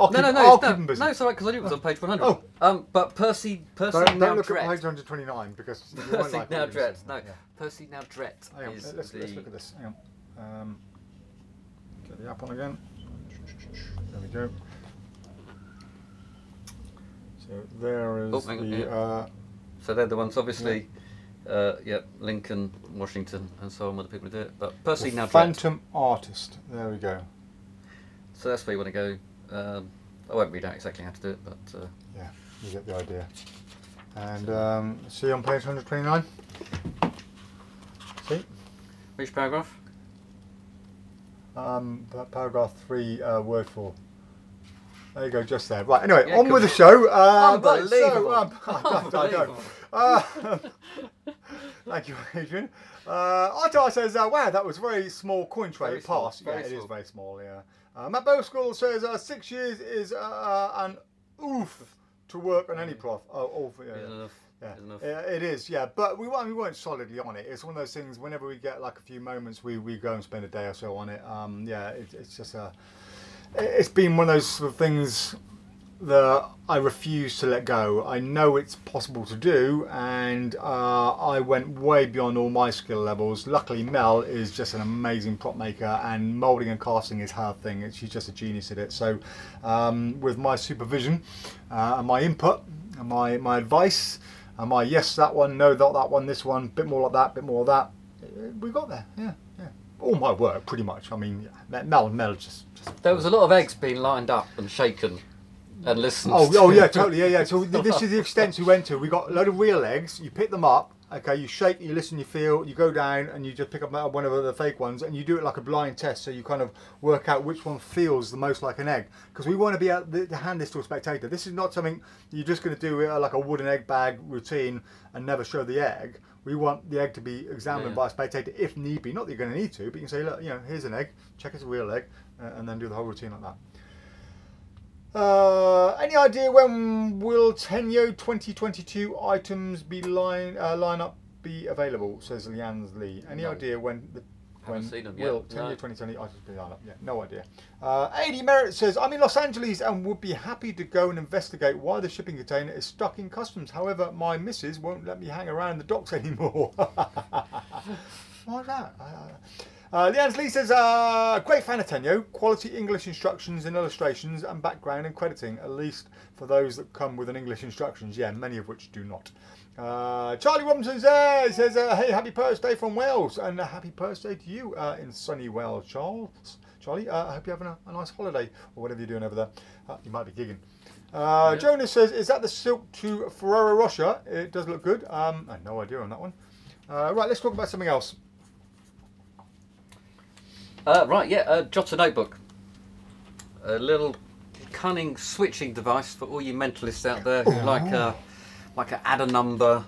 them busy. No, it's all right because I knew it was on page 100. Oh, but Percy don't now look Dret. at page 129 because you won't Percy like now what Dret. no, Percy now Dret. Let's look at this. Hang on. Get the app on again. There we go. So there is so they're the ones, obviously. Lincoln, Washington, and so on. Other people who do it, but Percy now Dret. Phantom Artist. There we go. So that's where you want to go. I won't read out exactly how to do it, but yeah, you get the idea. And see on page 129. See? Which paragraph? Paragraph 3, word 4. There you go, just there. Right. Anyway, on with the show. Unbelievable. Thank you, Adrian. Artar says, "Wow, that was a very small coin tray. It passed. Yeah, it is very small. Yeah." Matt Boskull says 6 years is an oof to work on any prof. It is, yeah. But we weren't solidly on it. It's one of those things. Whenever we get like a few moments, we go and spend a day or so on it. It's just it's been one of those sort of things that I refuse to let go. I know it's possible to do, and I went way beyond all my skill levels. Luckily, Mel is just an amazing prop maker, and moulding and casting is her thing. She's just a genius at it. So with my supervision and my input and my advice and my yes, that one, no, not that one, this one, bit more like that, bit more of that, we got there. Yeah. all my work pretty much. I mean, Mel just. There was a lot of eggs being lined up and shaken and listened. Oh yeah, totally, yeah. So this is the extent we went to. We got a load of real eggs. You pick them up. Okay, you shake, you listen, you feel, you go down and you just pick up one of the fake ones and you do it like a blind test, so you kind of work out which one feels the most like an egg. Because we want to be able to hand this to a spectator. This is not something you're just going to do like a wooden egg bag routine and never show the egg. We want the egg to be examined by a spectator if need be. Not that you're going to need to, but you can say, look, here's an egg, check it's a real egg, and then do the whole routine like that. Any idea when will Tenyo 2022 items be lineup be available? Says Leanne Lee. Any idea when seen them will yet. Tenyo 2020 items be lineup? Yeah, no idea. AD Merritt says, I'm in Los Angeles and would be happy to go and investigate why the shipping container is stuck in customs. However, my missus won't let me hang around the docks anymore. Why's that? Leanne Lee says, great fan of Tenyo, quality English instructions and illustrations and background and crediting, at least for those that come with an English instructions, yeah, many of which do not. Charlie Robinson says, hey, happy birthday from Wales, and a happy birthday to you in sunny Wales, Charlie. I hope you're having a nice holiday, or whatever you're doing over there. You might be gigging. Jonas says, is that the silk to Ferrero Rocher? It does look good. I have no idea on that one. Right, let's talk about something else. Jot a notebook. A little cunning switching device for all you mentalists out there who like a add a number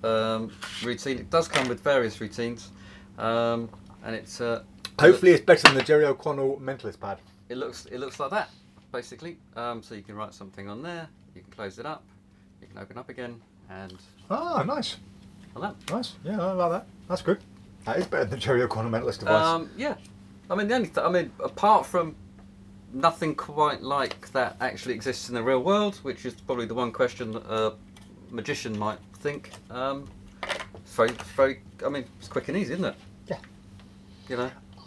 routine. It does come with various routines, and it's hopefully it's better than the Jerry O'Connell mentalist pad. It looks like that basically. So you can write something on there. You can close it up. You can open up again and. Nice. Like that. Nice. Yeah, I like that. That's good. That is better than the Jerry O'Connell mentalist device. Yeah. I mean, the only apart from nothing quite like that actually exists in the real world, which is probably the one question that a magician might think. It's very. I mean, it's quick and easy, isn't it? Yeah.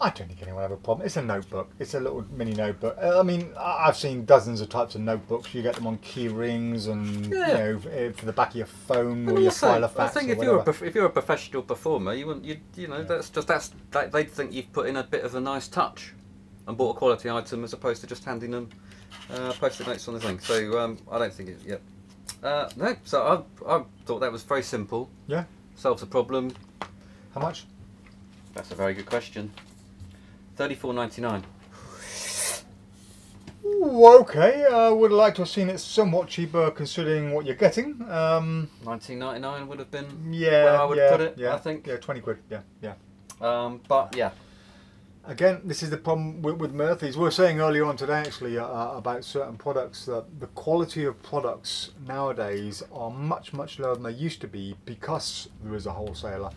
I don't think anyone will have a problem. It's a notebook. It's a little mini notebook. I mean, I've seen dozens of types of notebooks. You get them on key rings and for the back of your phone or your file of facts. I think if you're a professional performer, they'd think you've put in a bit of a nice touch and bought a quality item as opposed to just handing them post-it notes on the thing. So I don't think it. Yeah. No. So I thought that was very simple. Yeah. Solves a problem. How much? That's a very good question. $34.99. Okay, I would have liked to have seen it somewhat cheaper considering what you're getting. $19.99 would have been where I would put it, yeah, I think. Yeah, 20 quid, yeah. But yeah. Again, this is the problem with Murphy's. We were saying earlier on today actually about certain products that the quality of products nowadays are much, much lower than they used to be because there is a wholesaler.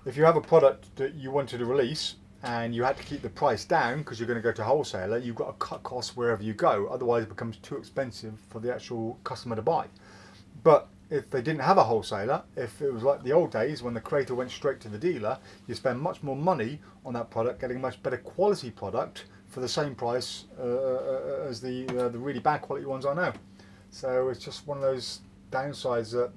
If you have a product that you wanted to release and you had to keep the price down because you're going to go to a wholesaler, you've got to cut costs wherever you go. Otherwise it becomes too expensive for the actual customer to buy. But if they didn't have a wholesaler, if it was like the old days when the creator went straight to the dealer, you spend much more money on that product, getting a much better quality product for the same price as the really bad quality ones are now. So it's just one of those downsides that,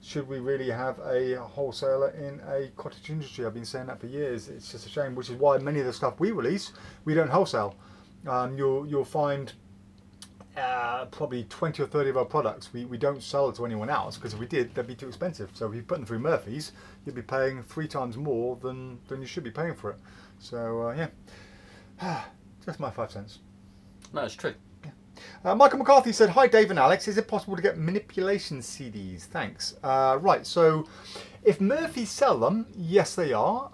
should we really have a wholesaler in a cottage industry? I've been saying that for years. It's just a shame, which is why many of the stuff we release, we don't wholesale. You'll find probably 20 or 30 of our products we don't sell to anyone else, because if we did, they'd be too expensive. So if you put them through Murphy's, you'd be paying 3 times more than you should be paying for it. So yeah, just my 5 cents. No, it's true. Michael McCarthy said, hi Dave and Alex, is it possible to get manipulation CDs? Thanks. Right, so if Murphy sell them, yes they are.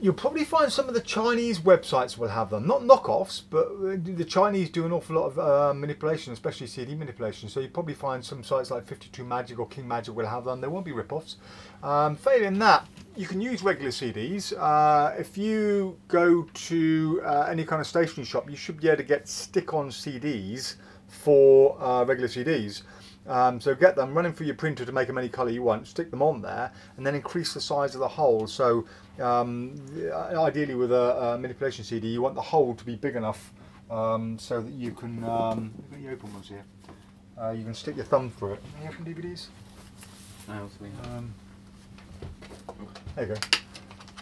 You'll probably find some of the Chinese websites will have them. Not knockoffs, but the Chinese do an awful lot of manipulation, especially CD manipulation. So you probably find some sites like 52 Magic or King Magic will have them. They won't be rip-offs. Failing that, you can use regular CDs. If you go to any kind of stationery shop, you should be able to get stick-on CDs for regular CDs. So get them, run them through your printer to make them any colour you want, stick them on there, and then increase the size of the hole. So ideally with a manipulation CD, you want the hole to be big enough so that you can, you've got your open ones here, you can stick your thumb through it. Any open DVDs? There you go.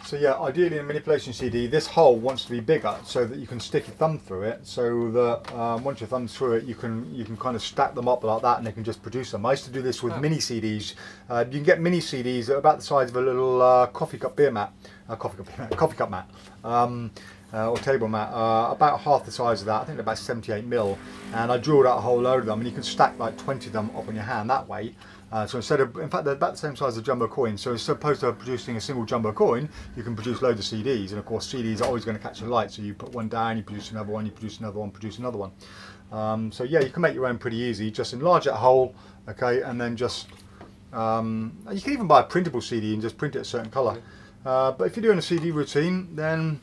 So yeah, ideally in a manipulation CD, this hole wants to be bigger so that you can stick your thumb through it. So that once your thumb's through it, you can kind of stack them up like that, and they can just produce them. I used to do this with mini CDs. You can get mini CDs that are about the size of a little coffee cup mat, or table mat, about half the size of that. I think about 78mm, and I drilled out a whole load of them, and you can stack like 20 of them up on your hand that way. So instead of, in fact, they're about the same size as a jumbo coin. So as opposed to producing a single jumbo coin, you can produce loads of CDs. And of course, CDs are always going to catch the light. So you put one down, you produce another one, you produce another one, produce another one. So yeah, you can make your own pretty easy. Just enlarge that hole, okay, and then just you can even buy a printable CD and just print it a certain colour. But if you're doing a CD routine, then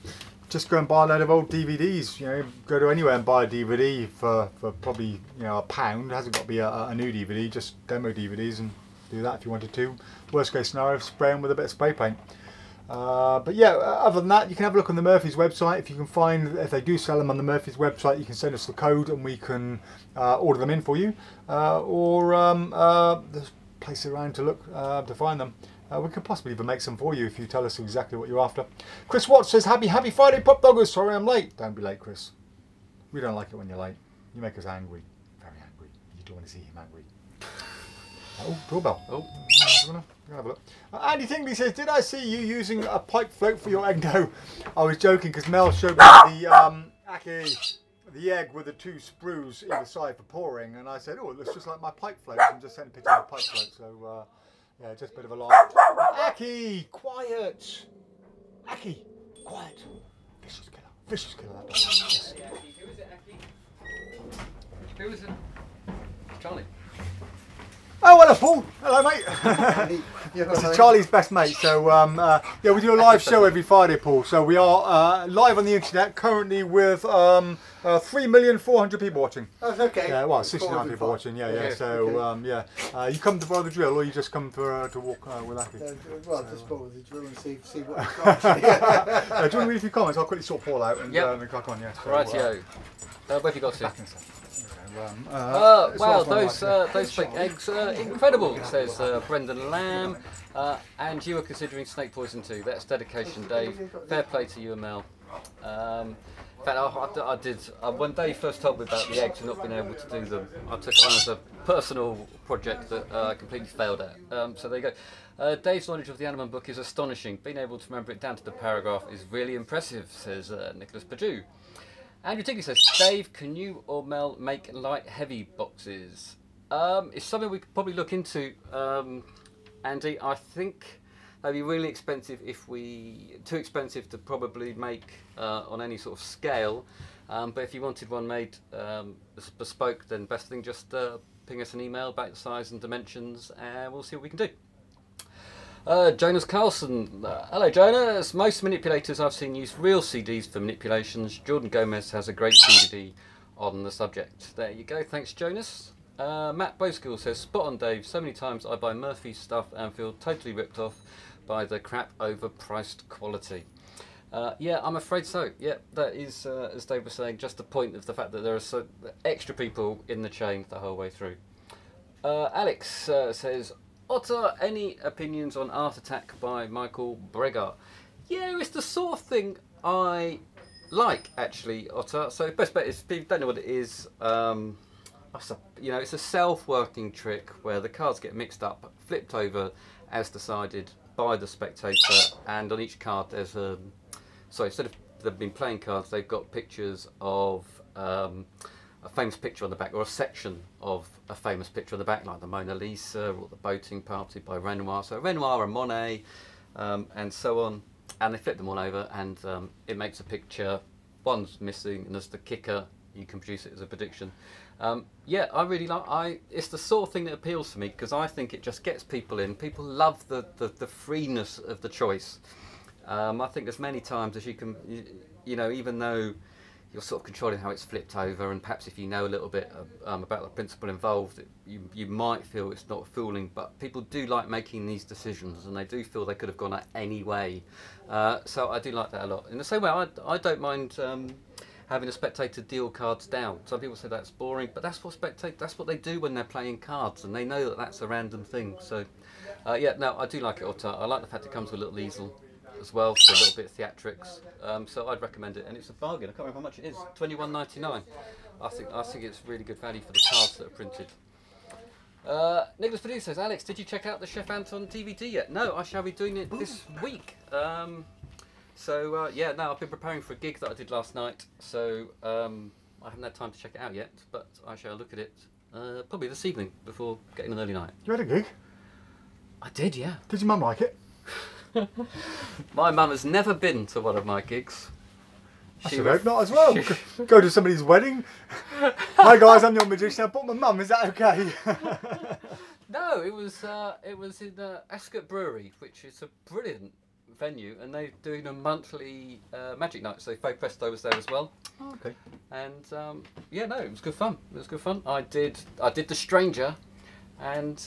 just go and buy a load of old DVDs. You know, go to anywhere and buy a DVD for probably, you know, £1. It hasn't got to be a new DVD, just demo DVDs, and do that if you wanted to. Worst case scenario, spray them with a bit of spray paint. But yeah, other than that, you can have a look on the Murphy's website. If you can find, if they do sell them on the Murphy's website, you can send us the code and we can order them in for you, or there's places around to look to find them. We could possibly even make some for you if you tell us exactly what you're after. Chris Watts says, happy Friday, Prop Doggers. Sorry I'm late. Don't be late, Chris. We don't like it when you're late. You make us angry. Very angry. You don't want to see him angry. Oh, doorbell. Oh, have a look. Andy Tingley says, did I see you using a pipe float for your egg? No, I was joking because Mel showed me the egg with the two sprues either side for pouring, and I said, oh, it looks just like my pipe float, and just sent a picture of the pipe float. So yeah, just a bit of a laugh. Aki, quiet. Aki, quiet. Vicious killer. Vicious killer, that dog. Yes. Who is it, Aki? Who is it? Charlie. Oh, hello, Paul. Hello, mate. This is Charlie's best mate. So, yeah, we do a live show every Friday, Paul. So we are live on the internet currently with 3,400,000 people watching. That's okay. Yeah, well, 69 people watching. Yeah, yeah. So, okay. Yeah, you come to borrow the drill, or you just come to walk with Aki? Well, just borrow the drill and see what we've got. Do you want to read a few comments? I'll quickly sort Paul out and crack on. Yeah. So, Rightio. Where have you got to? Wow, those fake eggs are incredible, says Brendan Lamb. And you were considering snake poison too. That's dedication, Dave. Fair play to you and Mel. In fact, I did. When Dave first told me about the eggs and not being able to do them, I took it on as a personal project that I completely failed at. So there you go. Dave's knowledge of the Animal book is astonishing. Being able to remember it down to the paragraph is really impressive, says Nicholas Perdue. Andrew Tiggy says, Dave, can you or Mel make light heavy boxes? It's something we could probably look into, Andy. I think they'd be really expensive too expensive to probably make on any sort of scale. But if you wanted one made bespoke, then best thing just ping us an email about the size and dimensions, and we'll see what we can do. Jonas Carlson, hello Jonas. Most manipulators I've seen use real CDs for manipulations. Jordan Gomez has a great DVD on the subject. There you go, thanks Jonas. Matt Boskill says, spot on Dave, so many times I buy Murphy's stuff and feel totally ripped off by the crap overpriced quality. Yeah, I'm afraid so. Yeah, that is, as Dave was saying, just the point of the fact that there are so extra people in the chain the whole way through. Alex says, Otter, any opinions on Art Attack by Michael Bregar? Yeah, it's the sort of thing I like, actually, Otter. So best bet is, if you don't know what it is, you know, it's a self-working trick where the cards get mixed up, flipped over as decided by the spectator, and on each card there's a... So instead of they've been playing cards, they've got pictures of a famous picture on the back, or a section of a famous picture on the back, like the Mona Lisa or the Boating Party by Renoir. So Renoir and Monet, and so on, and they flip them all over, and it makes a picture. One's missing, and as the kicker, you can produce it as a prediction. Yeah, I really like. It's the sort of thing that appeals to me because I think it just gets people in. People love the freeness of the choice. I think there's many times as you can, you know, even though you're sort of controlling how it's flipped over, and perhaps if you know a little bit about the principle involved, you might feel it's not fooling, but people do like making these decisions, and they do feel they could have gone any way. So I do like that a lot. In the same way, I don't mind having a spectator deal cards down. Some people say that's boring, but that's what they do when they're playing cards, and they know that that's a random thing. So Yeah, no, I do like it watertight. I like the fact it comes with a little easel as well, for a little bit of theatrics. So I'd recommend it, and it's a bargain. I can't remember how much it is. £21.99. I think it's really good value for the cards that are printed. Nicholas Perdue says, Alex, did you check out the Chef Anton DVD yet? No, I shall be doing it this week. Yeah, no, I've been preparing for a gig that I did last night, so I haven't had time to check it out yet, but I shall look at it probably this evening before getting an early night. You had a gig? I did, yeah. Did your mum like it? My mum has never been to one of my gigs. I should hope not as well. Go to somebody's wedding. Hi guys, I'm your magician. I brought my mum. Is that okay? No, it was in Ascot Brewery, which is a brilliant venue, and they're doing a monthly magic night. So Faux Presto was there as well. Oh, okay. And yeah, no, it was good fun. It was good fun. I did The Stranger, and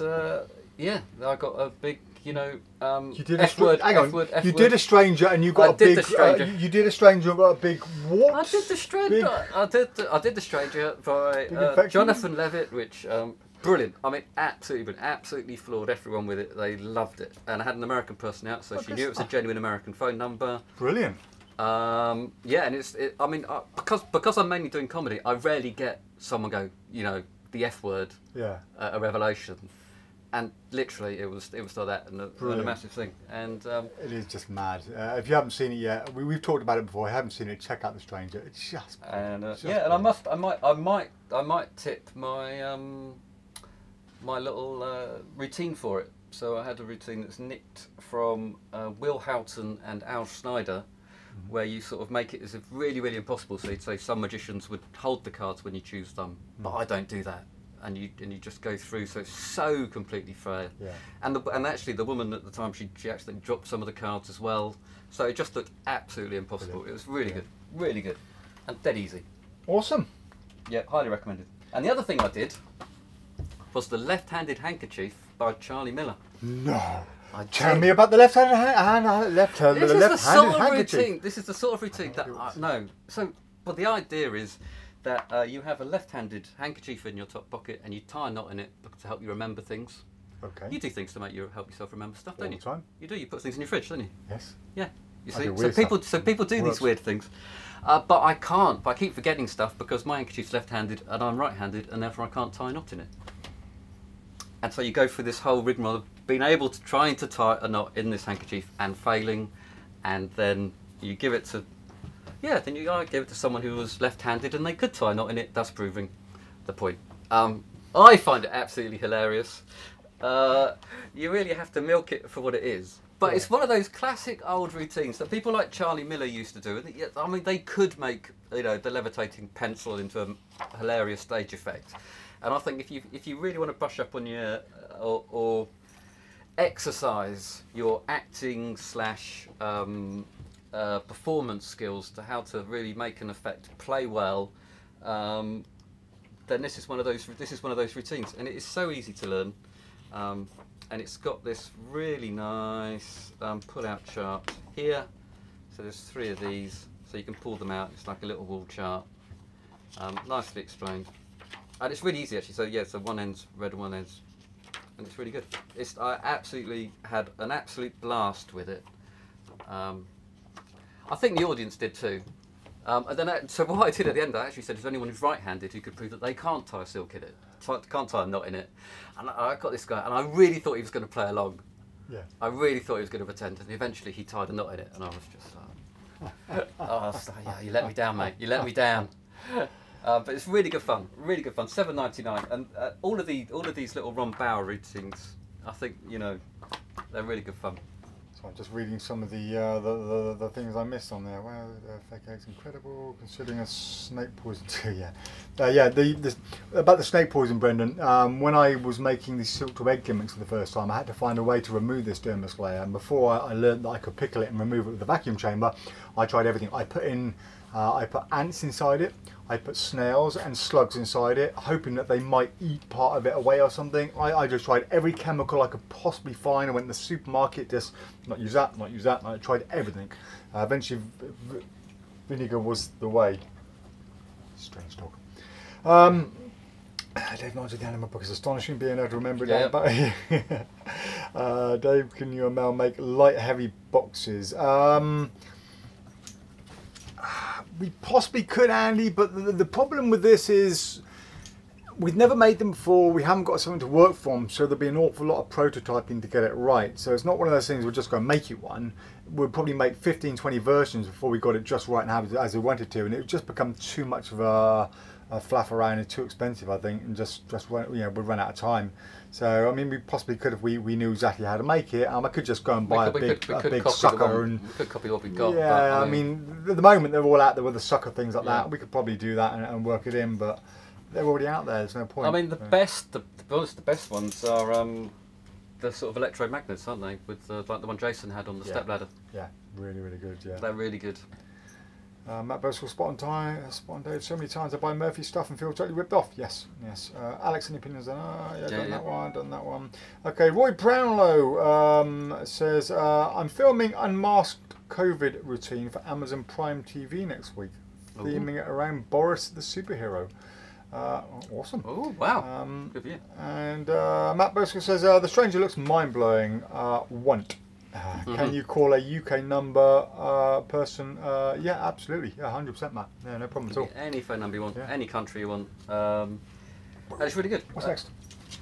yeah, I got a big. You know, you did F word. You did a stranger, and you got a big. You did a stranger and got a big what? I did the stranger. I did the stranger by Jonathan Levitt, which brilliant. I mean, absolutely floored everyone with it. They loved it, and I had an American person out, so she knew it was a genuine American phone number. Brilliant. Yeah, and I mean, because I'm mainly doing comedy, I rarely get someone go, you know, the F word. Yeah. A revelation. And literally, it was like that, and a massive thing. And it is just mad. If you haven't seen it yet, we've talked about it before. If you haven't seen it, check out The Stranger. It's just yeah, and I might tip my my little routine for it. So I had a routine that's nicked from Will Houghton and Al Snyder, where you sort of make it as if really, really impossible. So you'd say some magicians would hold the cards when you choose them, but I don't do that. And you just go through, so it's so completely fair. Yeah. And actually, the woman at the time, she actually dropped some of the cards as well. So it just looked absolutely impossible. Brilliant. It was really good, and dead easy. Awesome. Yeah, highly recommended. And the other thing I did was the left-handed handkerchief by Charlie Miller. No. Tell me about the left-handed handkerchief. This is the sort of routine that no. So, but the idea is that you have a left-handed handkerchief in your top pocket, and you tie a knot in it to help you remember things. Okay. You do things to help yourself remember stuff, don't you? All the time. You do. You put things in your fridge, don't you? Yes. Yeah. You I see, do people do these weird things, but I can't. But I keep forgetting stuff because my handkerchief's left-handed and I'm right-handed, and therefore I can't tie a knot in it. And so you go through this whole rigmarole of being able to trying to tie a knot in this handkerchief and failing, and then you give it to. Yeah, then you give it to someone who was left-handed and they could tie a knot in it. That's proving the point. I find it absolutely hilarious. You really have to milk it for what it is. But it's one of those classic old routines that people like Charlie Miller used to do. I mean, they could make the levitating pencil into a hilarious stage effect. And I think if you really want to brush up on your or exercise your acting / performance skills to how to really make an effect, play well, then this is one of those routines, and it is so easy to learn, and it's got this really nice pull-out chart here. So there's 3 of these, so you can pull them out. It's like a little wall chart, nicely explained, and it's really easy actually. So yeah, so one end's red and one end's, and it's really good. I absolutely had an absolute blast with it. I think the audience did too. And then, so what I did at the end, I actually said, is there anyone who's right-handed who could prove that they can't tie a silk in it, can't tie a knot in it? And I got this guy, and I really thought he was going to play along. Yeah. I really thought he was going to pretend, and eventually he tied a knot in it, and I was just like, yeah, you let me down, mate. You let me down. But it's really good fun, $7.99, and all of these little Ron Bauer routines, I think they're really good fun. I'm just reading some of the things I missed on there. Well, fake eggs incredible, considering a snake poison too. Yeah, about the snake poison, Brendan. When I was making these silk to egg gimmicks for the first time, I had to find a way to remove this dermis layer. And before I learned that I could pickle it and remove it with the vacuum chamber, I tried everything. I put ants inside it. I put snails and slugs inside it, hoping that they might eat part of it away or something. I just tried every chemical I could possibly find. I went to the supermarket, just not use that. And I tried everything. Eventually, vinegar was the way. Strange talk. Dave nods again in my book. It's astonishing being able to remember Yeah. that. But Dave, can you and Mel make light, heavy boxes? We possibly could, Andy, but the problem with this is we've never made them before. We haven't got something to work from, so there'll be an awful lot of prototyping to get it right. So it's not one of those things we're just going to make you one. We'll probably make 15, 20 versions before we got it just right and have it as we wanted to, and it would just become too much of a flaff around and too expensive, I think, and just we'd run out of time. So I mean, we possibly could if we knew exactly how to make it. I could just go and buy a big sucker and we could copy what we've got. yeah. But, I mean, at the moment they're all out there with the sucker things like Yeah. that. We could probably do that and work it in, but they're already out there. There's no point. I mean, the best, to be honest, the best ones are the sort of electromagnets, aren't they? With like the one Jason had on the step ladder. Yeah, really, really good. Yeah. They're really good. Matt Boswell, spot on Dave. So many times I buy Murphy stuff and feel totally ripped off. Yes, yes. Alex, any opinions on done that one. Okay, Roy Brownlow says, I'm filming unmasked COVID routine for Amazon Prime TV next week, theming it around Boris the superhero. Awesome. Oh, wow. Good for you. And Matt Boswell says, the stranger looks mind-blowing. Want. Can you call a UK number person? Yeah, absolutely. Yeah, 100%, Matt. Yeah, no problem at all. Any phone number you want, Yeah. any country you want. And it's really good. What's next?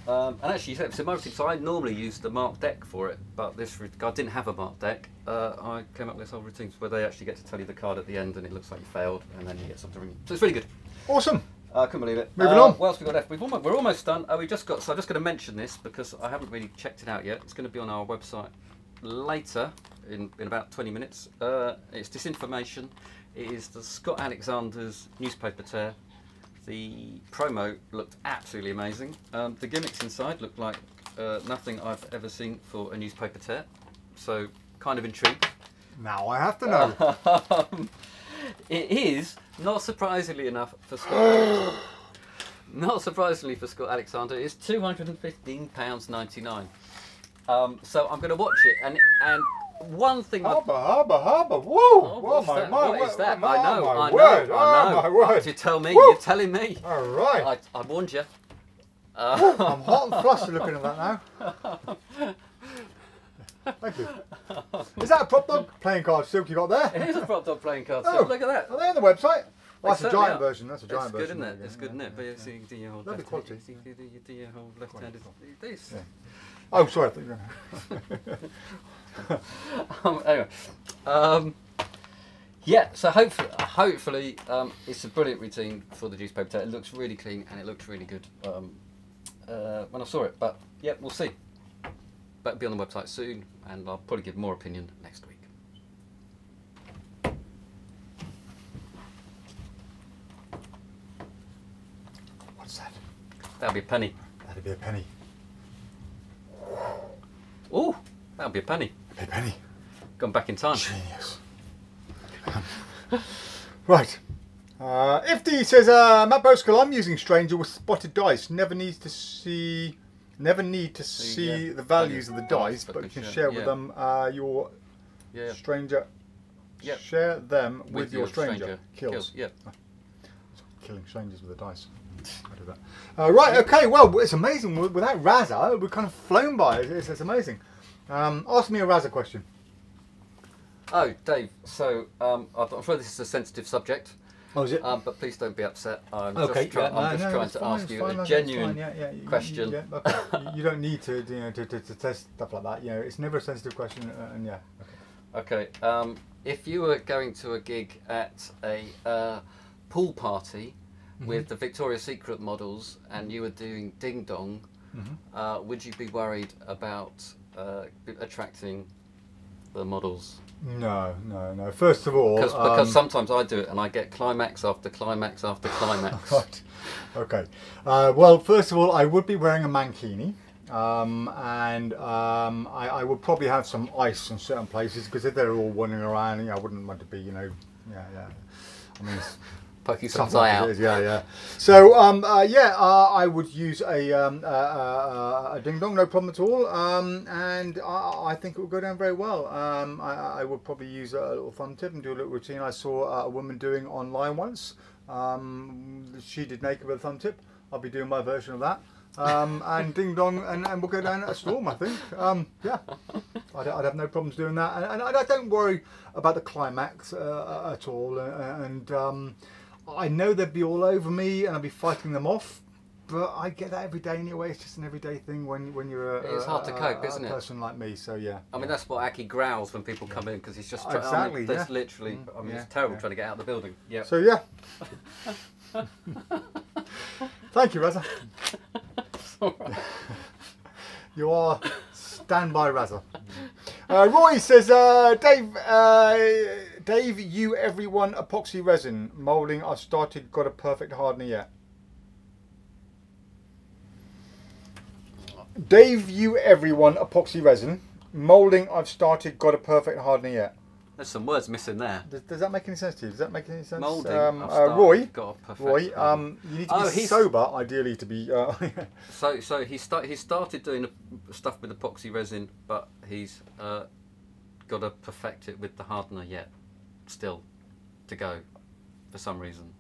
And actually, so my routine, so I normally use the marked deck for it, but this I didn't have a marked deck. I came up with this whole routine where they actually get to tell you the card at the end, and it looks like you failed, and then you get something ring. So it's really good. Awesome. I couldn't believe it. Moving on. What else we got left? We're almost done. We just got. So I'm just going to mention this because I haven't really checked it out yet. It's going to be on our website later in about 20 minutes. It's disinformation. It is the Scott Alexander's newspaper tear. The promo looked absolutely amazing. The gimmicks inside looked like nothing I've ever seen for a newspaper tear. So kind of intrigued. Now I have to know. It is, not surprisingly enough for Scott. Not surprisingly for Scott Alexander, it's £215.99. So I'm going to watch it, and one thing. Harbour. Woo! Oh, what's my, that? my, What is that? my, I know. my word. Oh, my word. You tell me. Woo! You're telling me. All right. I warned you. I'm hot and flustered looking at that now. Thank you. Is that a PropDog playing card silk you got there? It is a PropDog playing card. Oh, So look at that. Are they on the website? Well, that's a certainly giant are. version. That's a giant It's version. good, isn't it? there It's you good, go. isn't it? But Yeah, you see, you do your whole Lovely quality. you do your whole left-handed. This. Yeah. Oh, sorry. I thought you were Anyway, yeah. So hopefully, it's a brilliant routine for the newspaper tear. It looks really clean and it looks really good when I saw it. But yeah, we'll see. But it'll be on the website soon, and I'll probably give more opinion next week. What's that? That'll be a penny. That'd be a penny. Oh, that'll be a penny. A penny. Gone back in time. Genius. Right. Ifty says, Matt Boswell, I'm using Stranger with spotted dice. Never need to see the values of the dice, but you can share with them your Stranger. Yep. Share them with your Stranger. Kills. Yep. Killing strangers with the dice. I do that. Right. Okay. Well, it's amazing. Without Razza, we've kind of flown by. It's amazing. Ask me a Razza question. Oh, Dave. So I'm sure this is a sensitive subject. Oh, is it? But please don't be upset. I'm Okay, just trying to ask you a genuine question. Okay. You don't need to, to test stuff like that. It's never a sensitive question, and yeah. Okay. If you were going to a gig at a pool party with the Victoria's Secret models, and you were doing ding dong, would you be worried about attracting the models? No. First of all, because sometimes I do it and I get climax after climax after climax. Right. Okay. Well, first of all, I would be wearing a mankini, and I would probably have some ice in certain places because if they're all wandering around, I wouldn't want to be, I mean. Poking some eye out. Yeah. So I would use a ding dong, no problem at all, and I think it would go down very well. I would probably use a little thumb tip and do a little routine I saw a woman doing online once. She did naked with a thumb tip. I'll be doing my version of that. And ding dong, and we'll go down at a storm, I think. Yeah, I'd have no problems doing that, and I don't worry about the climax at all. And I know they'd be all over me, and I'd be fighting them off. But I get that every day anyway. It's just an everyday thing when you're it's hard to cope, isn't it? A person like me. So yeah. I mean, that's what Aki growls when people come in because he's just exactly. That's literally. I mean, it's terrible trying to get out of the building. Yeah. So yeah. Thank you, Raza. You are standby, Raza. Roy says, Dave, you everyone epoxy resin moulding. I've started, got a perfect hardener yet. Dave, you everyone epoxy resin moulding. I've started, got a perfect hardener yet. There's some words missing there. Does that make any sense to you? Does that make any sense? Moulding. Roy, you need to be he's sober, ideally, to be. So he started doing stuff with epoxy resin, but he's got to perfect it with the hardener yet, still, to go, for some reason.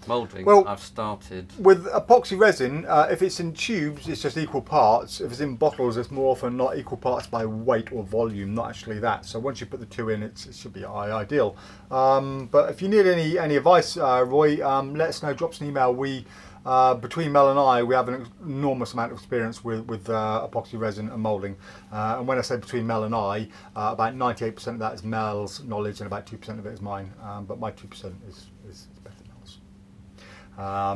Moulding. Well, I've started with epoxy resin. If it's in tubes, it's just equal parts. If it's in bottles, it's more often not equal parts by weight or volume, not actually that. So once you put the two in, it should be ideal. But if you need any advice, Roy, let us know. Drop us an email. Between Mel and I, we have an enormous amount of experience with epoxy resin and moulding. And when I say between Mel and I, about 98% of that is Mel's knowledge and about 2% of it is mine. But my 2% is better than Mel's.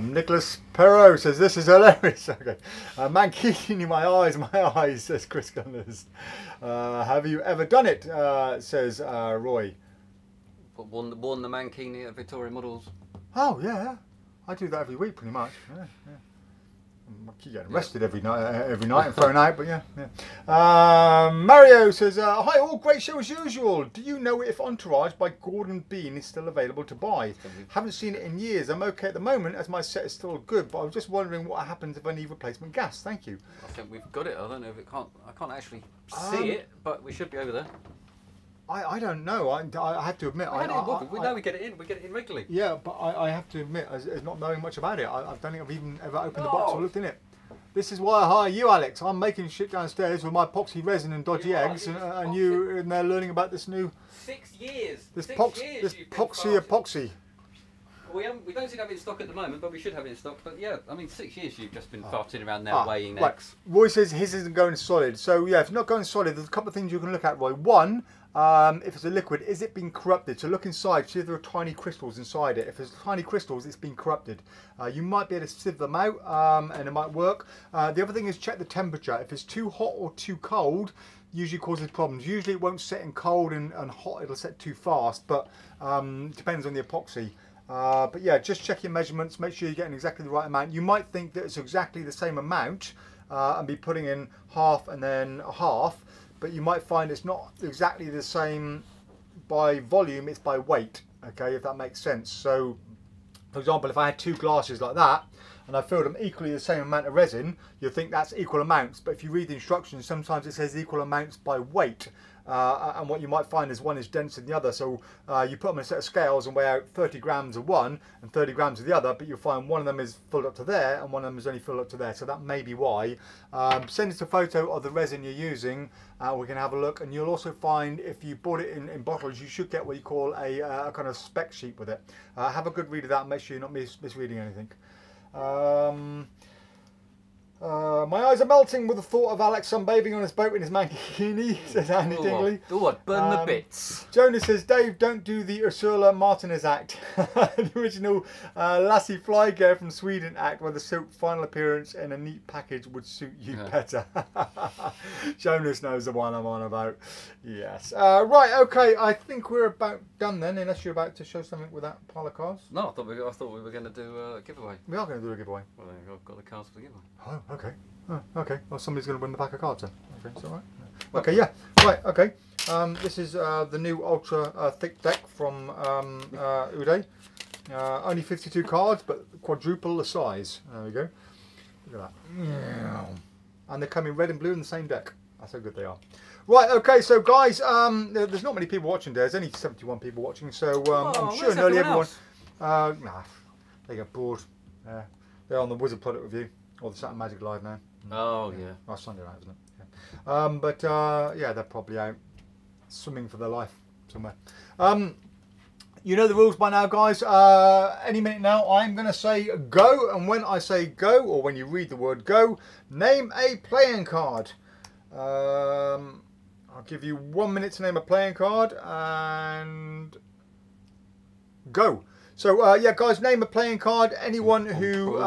Nicholas Perot says, this is hilarious. Okay. Mankini in my eyes, says Chris Gunners. Have you ever done it, says Roy. worn the mankini at Victoria Models. Oh, yeah. I do that every week, pretty much. Yeah. I keep getting arrested every night and thrown out, but yeah. Mario says, hi all, great show as usual. Do you know if Entourage by Gordon Bean is still available to buy? Haven't seen it in years. I'm okay at the moment as my set is still good, but I was just wondering what happens if I need replacement gas. Thank you. I think we've got it. I don't know if I can't actually see it, but we should be over there. I don't know. I have to admit. We get it in. We get it in regularly. Yeah, but I have to admit, as not knowing much about it, I don't think I've even ever opened the box or looked in it. This is why I hire you, Alex. I'm making shit downstairs with my epoxy resin and dodgy eggs, and you're in there learning about this new. 6 years. This This epoxy. We don't seem to have it in stock at the moment, but we should have it in stock. But yeah, I mean, 6 years you've just been farting around there weighing eggs. Roy says his isn't going solid. So yeah, if it's not going solid, there's a couple of things you can look at, Roy. One, if it's a liquid, is it being corrupted? So look inside, see if there are tiny crystals inside it. If there's tiny crystals, it's been corrupted. You might be able to sieve them out, and it might work. The other thing is check the temperature. If it's too hot or too cold, usually causes problems. Usually it won't set in cold and hot, it'll set too fast, but depends on the epoxy. But yeah, just check your measurements, make sure you're getting exactly the right amount. You might think that it's exactly the same amount and be putting in half and then half, but you might find it's not exactly the same by volume, it's by weight, okay, if that makes sense. So, for example, if I had 2 glasses like that, and I filled them equally the same amount of resin, you'll think that's equal amounts, but if you read the instructions, sometimes it says equal amounts by weight. And what you might find is one is denser than the other, so you put them in a set of scales and weigh out 30 grams of one and 30 grams of the other, but you'll find one of them is filled up to there and one of them is only filled up to there, so that may be why. Send us a photo of the resin you're using, we can have a look, and you'll also find if you bought it in bottles, you should get what you call a kind of spec sheet with it. Have a good read of that and make sure you're not misreading anything. My eyes are melting with the thought of Alex sunbathing on his boat in his mankini, says Andy Dingley. Oh, I'd burn the bits. Jonas says, Dave, don't do the Ursula Martinez act. The original Lassie Fly Girl from Sweden act, where the soap final appearance in a neat package would suit you better. Jonas knows the one I'm on about. Yes. Right, okay, I think we're about done then, unless you're about to show something with that pile of cards. No, I thought we were going to do a giveaway. We are going to do a giveaway. Well, I've got the cards for the giveaway. Oh, okay. Oh, okay. Well, somebody's going to win the pack of cards then. Okay, is that right? Okay, yeah. Right, okay. This is the new ultra thick deck from Uday. Only 52 cards, but quadruple the size. There we go. Look at that. And they come in red and blue in the same deck. That's how good they are. Right, okay, so guys, there's not many people watching. There's only 71 people watching, so I'm sure nearly everyone... nah, they get bored. Yeah. They're on the Wizard product review or the Saturn Magic Live now. Oh yeah. Last Sunday night, isn't it? Yeah. Yeah, they're probably out swimming for their life somewhere. You know the rules by now, guys. Any minute now, I'm going to say go, and when I say go, or when you read the word go, name a playing card. I'll give you 1 minute to name a playing card, and go. So yeah, guys, name a playing card. Anyone who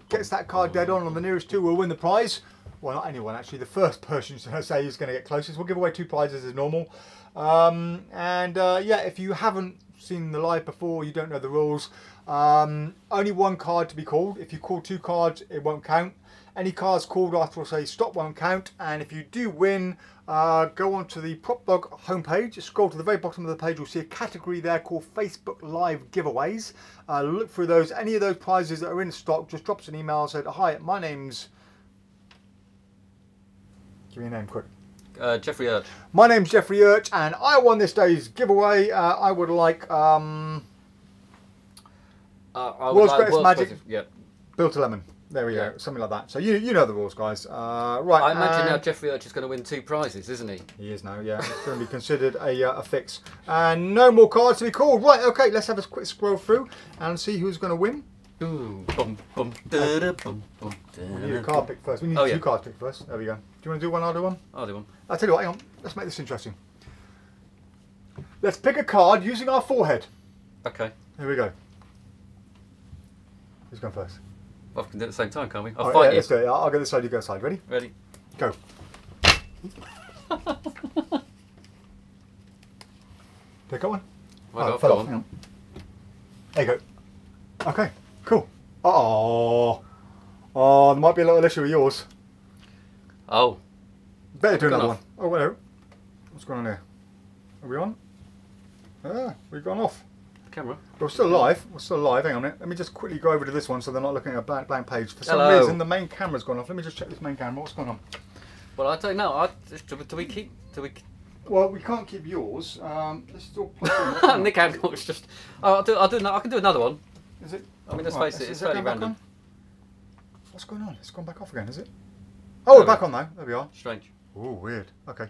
gets that card dead on the nearest two will win the prize. Well, not anyone actually. The first person to say who's going to get closest. We'll give away 2 prizes as normal. Yeah, if you haven't seen the live before, you don't know the rules. Only 1 card to be called. If you call 2 cards, it won't count. Any cards called after will say stop won't count. And if you do win, go onto the PropDog homepage, scroll to the very bottom of the page, you'll see a category there called Facebook Live Giveaways. Look through those. Any of those prizes that are in stock, just drop us an email and say, hi, my name's... Give me a name quick. Jeffrey Urch. My name's Jeffrey Urch, and I won this day's giveaway. I would like World's Greatest Magic Built a Lemon. There we go, something like that. So you know the rules, guys. Right. I imagine now Jeffrey Urch is going to win 2 prizes, isn't he? He is now, yeah. It's going to be considered a fix. And no more cards to be called. Right, okay, let's have a quick scroll through and see who's going to win. Ooh, bum, bum, da, da, bum, bum, da, We need a card pick first. We need 2 cards picked first. There we go. Do you want to do one? I'll do one. I'll do one. I'll tell you what, hang on. Let's make this interesting. Let's pick a card using our forehead. Okay. Here we go. Who's going first? Well, we can do it at the same time, can't we? I'll Right, fight yeah, you. let's do it. I'll go this side, you go this side. Ready? Ready? Go. Pick up one. Well, fell go off. on. Hang on. There you go. Okay, cool. Oh, there might be a little issue with yours. Oh. Better do another gone one. Oh, wait. What's going on here? Are we on? Ah, we've gone off. Camera. We're still live. We're still live. Hang on a minute. Let me just quickly go over to this one so they're not looking at a blank page. For some reason, the main camera's gone off. Let me just check this main camera. What's going on? Well, I don't know. Do we keep? Well, we can't keep yours. Let's still plug in. Nick Hancock's just. Oh, I can do another one. Is it? I mean, let's Right, face it, is it's it fairly going back random. on? What's going on? It's gone back off again, is it? Oh, we're back on now. There we are. Strange. Oh, weird. Okay.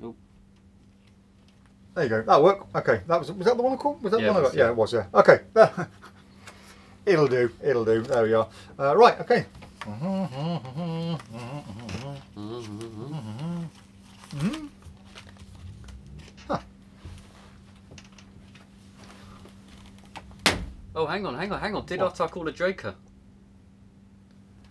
Oop. There you go. That'll work. Okay. Was that the one I called? Was that Yeah, the one I got? yeah. Yeah, it was. Yeah. Okay. It'll do. It'll do. There we are. Right. Okay. Huh. Oh, hang on. Did Ottar call a joker?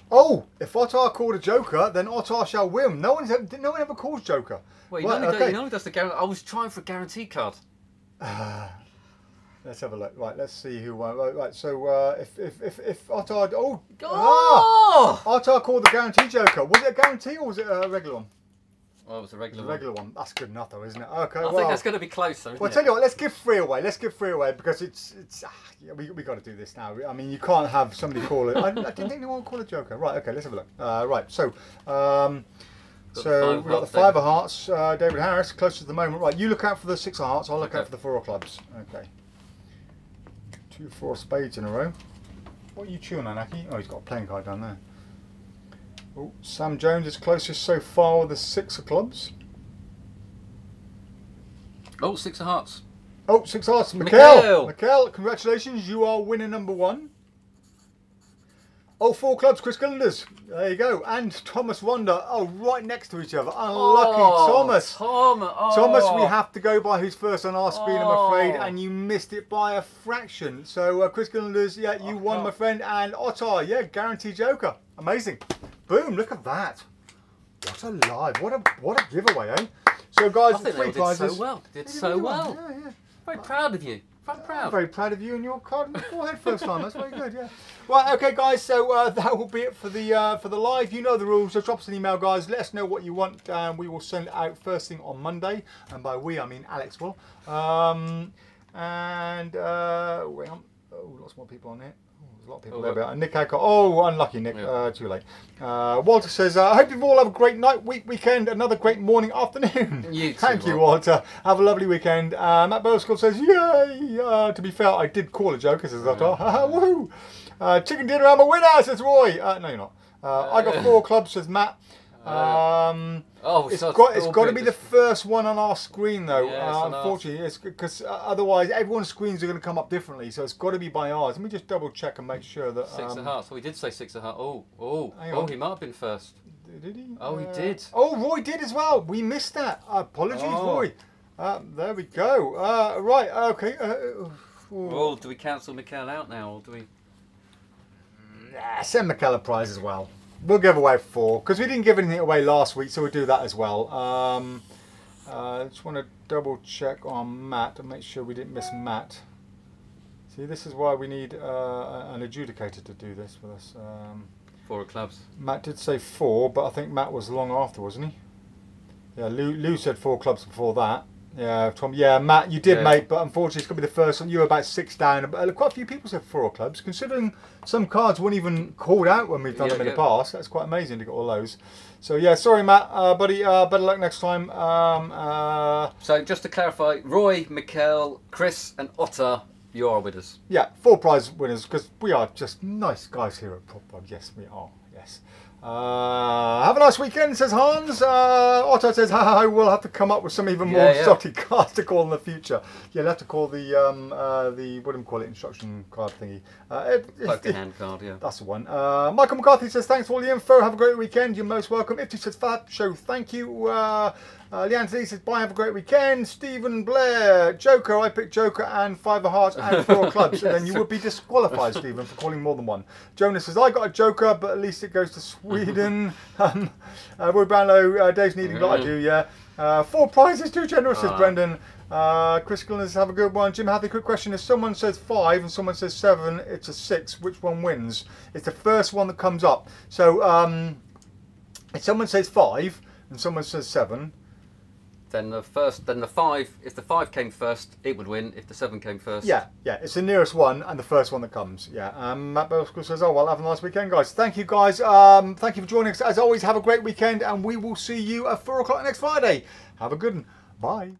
Oh, if Ottar called a joker, then Ottar shall win. No one ever calls joker. Well, Right, he normally does the guarantee. I was trying for a guarantee card. Let's have a look. Right, let's see who won. Right, so if Ottar, Ottar called the guarantee joker. Was it a guarantee or was it a regular one? Well, it was a regular It was a regular one. That's good enough, though, isn't it? Okay. I think that's going to be closer. Isn't Well, it? tell you what, let's give 3 away. Let's give 3 away because we got to do this now. I mean, you can't have somebody call it. I didn't think anyone would call it joker. Right, okay, let's have a look. Right, so we've got the 5 of hearts. David Harris, closest at the moment. Right, you look out for the 6 of hearts. I'll look out for the 4 of clubs. Okay. 2, 4 spades in a row. What are you chewing on, Aki? Oh, he's got a playing card down there. Oh, Sam Jones is closest so far with the 6 of clubs. Oh, 6 of hearts. Oh, 6 of hearts. Mikhail, congratulations. You are winner number 1. Oh, 4 clubs, Chris Gillanders. There you go. And Thomas Wonder. Oh, right next to each other. Unlucky Thomas. Thomas, we have to go by who's first on our screen, I'm afraid. And you missed it by a fraction. So, Chris Gillanders, yeah, you won, my friend. And Ottar, yeah, guaranteed joker. Amazing. Boom, look at that. What a live. What a giveaway, eh? So, guys, I think 3 they prizes. did so well. Did so well. Yeah. Very proud of you. I'm proud. I'm very proud of you and your card in the forehead first time. That's very good, yeah. Right, okay, guys. So that will be it for the live. You know the rules. So drop us an email, guys. Let us know what you want, and we will send it out first thing on Monday. And by we, I mean Alex will. Wait on. Oh, lots more people on here. Oh, a lot of people there. But Nick Hancock. Oh, unlucky Nick. Yeah. Too late. Walter says, I hope you all have a great night, weekend, another great morning, afternoon. You too, Thank you, Walter. Have a lovely weekend. Matt Burskell says, yay. To be fair, I did call a joke. Says, woohoo. Chicken dinner, I'm a winner, says Roy. No, you're not. I got 4 clubs, says Matt. It's got to be the first one on our screen though. Unfortunately, it's because otherwise everyone's screens are going to come up differently. So it's got to be by ours. Let me just double check and make sure that. 6 of hearts. So we did say 6 of hearts. He might have been first. Did he? Oh, he did. Oh, Roy did as well. We missed that. Apologies, Roy. There we go. Right. Okay. Do we cancel Mikel out now, or do we? Send Mikel a prize as well. We'll give away 4 because we didn't give anything away last week, so we'll do that as well. Just want to double check on Matt and make sure we didn't miss Matt. See, this is why we need an adjudicator to do this with us. 4 of clubs. Matt did say 4, but I think Matt was long after, wasn't he? Yeah, Lou said 4 clubs before that. Yeah, Tom. Yeah, Matt, you did, mate, but unfortunately it's going to be the first one. You were about 6 down. Quite a few people said 4 clubs, considering some cards weren't even called out when we've done them in the past. That's quite amazing to get all those. So, yeah, sorry, Matt, buddy. Better luck next time. So, just to clarify, Roy, Mikel, Chris and Otter, you are winners. Yeah, 4 prize winners, because we are just nice guys here at PropDog. Yes, we are. Yes. Have a nice weekend, says Hans. Otto says, we'll have to come up with some even more exotic cards to call in the future. Yeah, you'll have to call the what do you call it, instruction card thingy. Like the hand card, yeah. That's the one. Michael McCarthy says, thanks for all the info. Have a great weekend. You're most welcome. Ifty says, Fab Show, thank you. Leanne Z says, bye, have a great weekend. Stephen Blair, Joker, I picked Joker and 5 of hearts and 4 clubs. And then you would be disqualified, Stephen, for calling more than 1. Jonas says, I got a Joker, but at least it goes to Sweden. Roy Brownlow, Dave's needing like I do, yeah. 4 prizes, too generous, says Brendan. Chris Gillens, have a good one. Jim Hathaway, quick question. If someone says 5 and someone says 7, it's a 6. Which one wins? It's the first one that comes up. So, if someone says 5 and someone says 7, then the 5. If the 5 came first, it would win. If the 7 came first, yeah, it's the nearest one and the first one that comes. Yeah. Matt Bosco says, "Oh well, have a nice weekend, guys." Thank you, guys. Thank you for joining us. As always, have a great weekend, and we will see you at 4 o'clock next Friday. Have a good one. Bye.